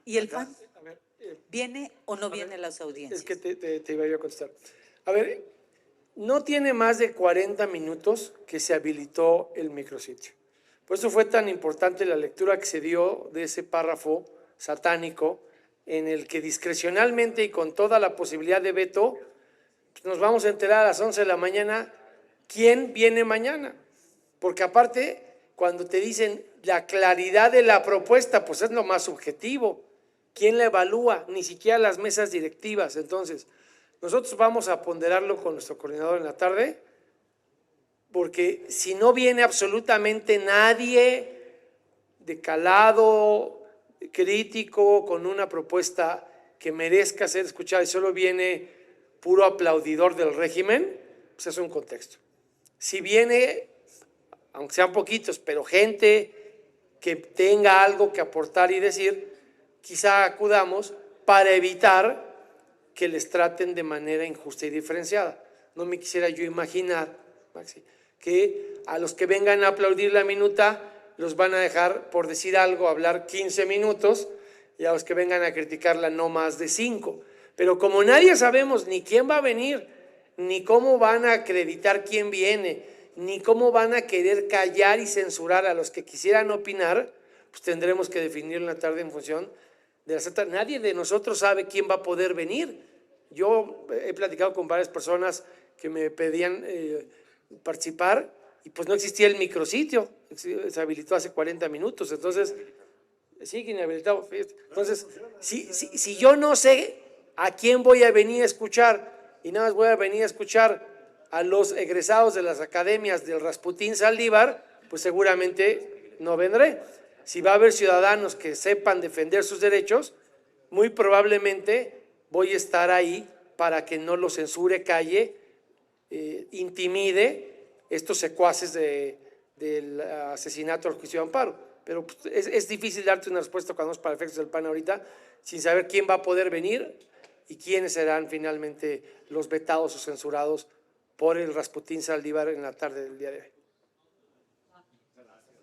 ¿Y el PAN? ¿Viene o no viene a las audiencias? Es que te iba yo a contestar. A ver, no tiene más de 40 minutos que se habilitó el micrositio. Por eso fue tan importante la lectura que se dio de ese párrafo satánico en el que discrecionalmente y con toda la posibilidad de veto, pues nos vamos a enterar a las 11 de la mañana quién viene mañana. Porque aparte, cuando te dicen la claridad de la propuesta, pues es lo más subjetivo. ¿Quién la evalúa? Ni siquiera las mesas directivas. Entonces, nosotros vamos a ponderarlo con nuestro coordinador en la tarde, porque si no viene absolutamente nadie de calado, crítico, con una propuesta que merezca ser escuchada y solo viene puro aplaudidor del régimen, pues es un contexto. Si viene, aunque sean poquitos, pero gente que tenga algo que aportar y decir, quizá acudamos para evitar que les traten de manera injusta y diferenciada. No me quisiera yo imaginar, Maxi, que a los que vengan a aplaudir la minuta los van a dejar, por decir algo, hablar 15 minutos y a los que vengan a criticarla no más de 5. Pero como nadie sabemos ni quién va a venir, ni cómo van a acreditar quién viene, ni cómo van a querer callar y censurar a los que quisieran opinar, pues tendremos que definir en la tarde en función de la cita. Nadie de nosotros sabe quién va a poder venir. Yo he platicado con varias personas que me pedían participar y pues no existía el micrositio, se habilitó hace 40 minutos, entonces sigue inhabilitado. Entonces, si yo no sé a quién voy a venir a escuchar y nada más voy a venir a escuchar a los egresados de las academias del Rasputín Saldívar, pues seguramente no vendré. Si va a haber ciudadanos que sepan defender sus derechos, muy probablemente voy a estar ahí para que no lo censure, calle, intimide estos secuaces del asesinato al juicio de amparo. Pero pues, es difícil darte una respuesta cuando es para efectos del PAN ahorita, sin saber quién va a poder venir y quiénes serán finalmente los vetados o censurados por el Rasputín Saldívar en la tarde del día de hoy.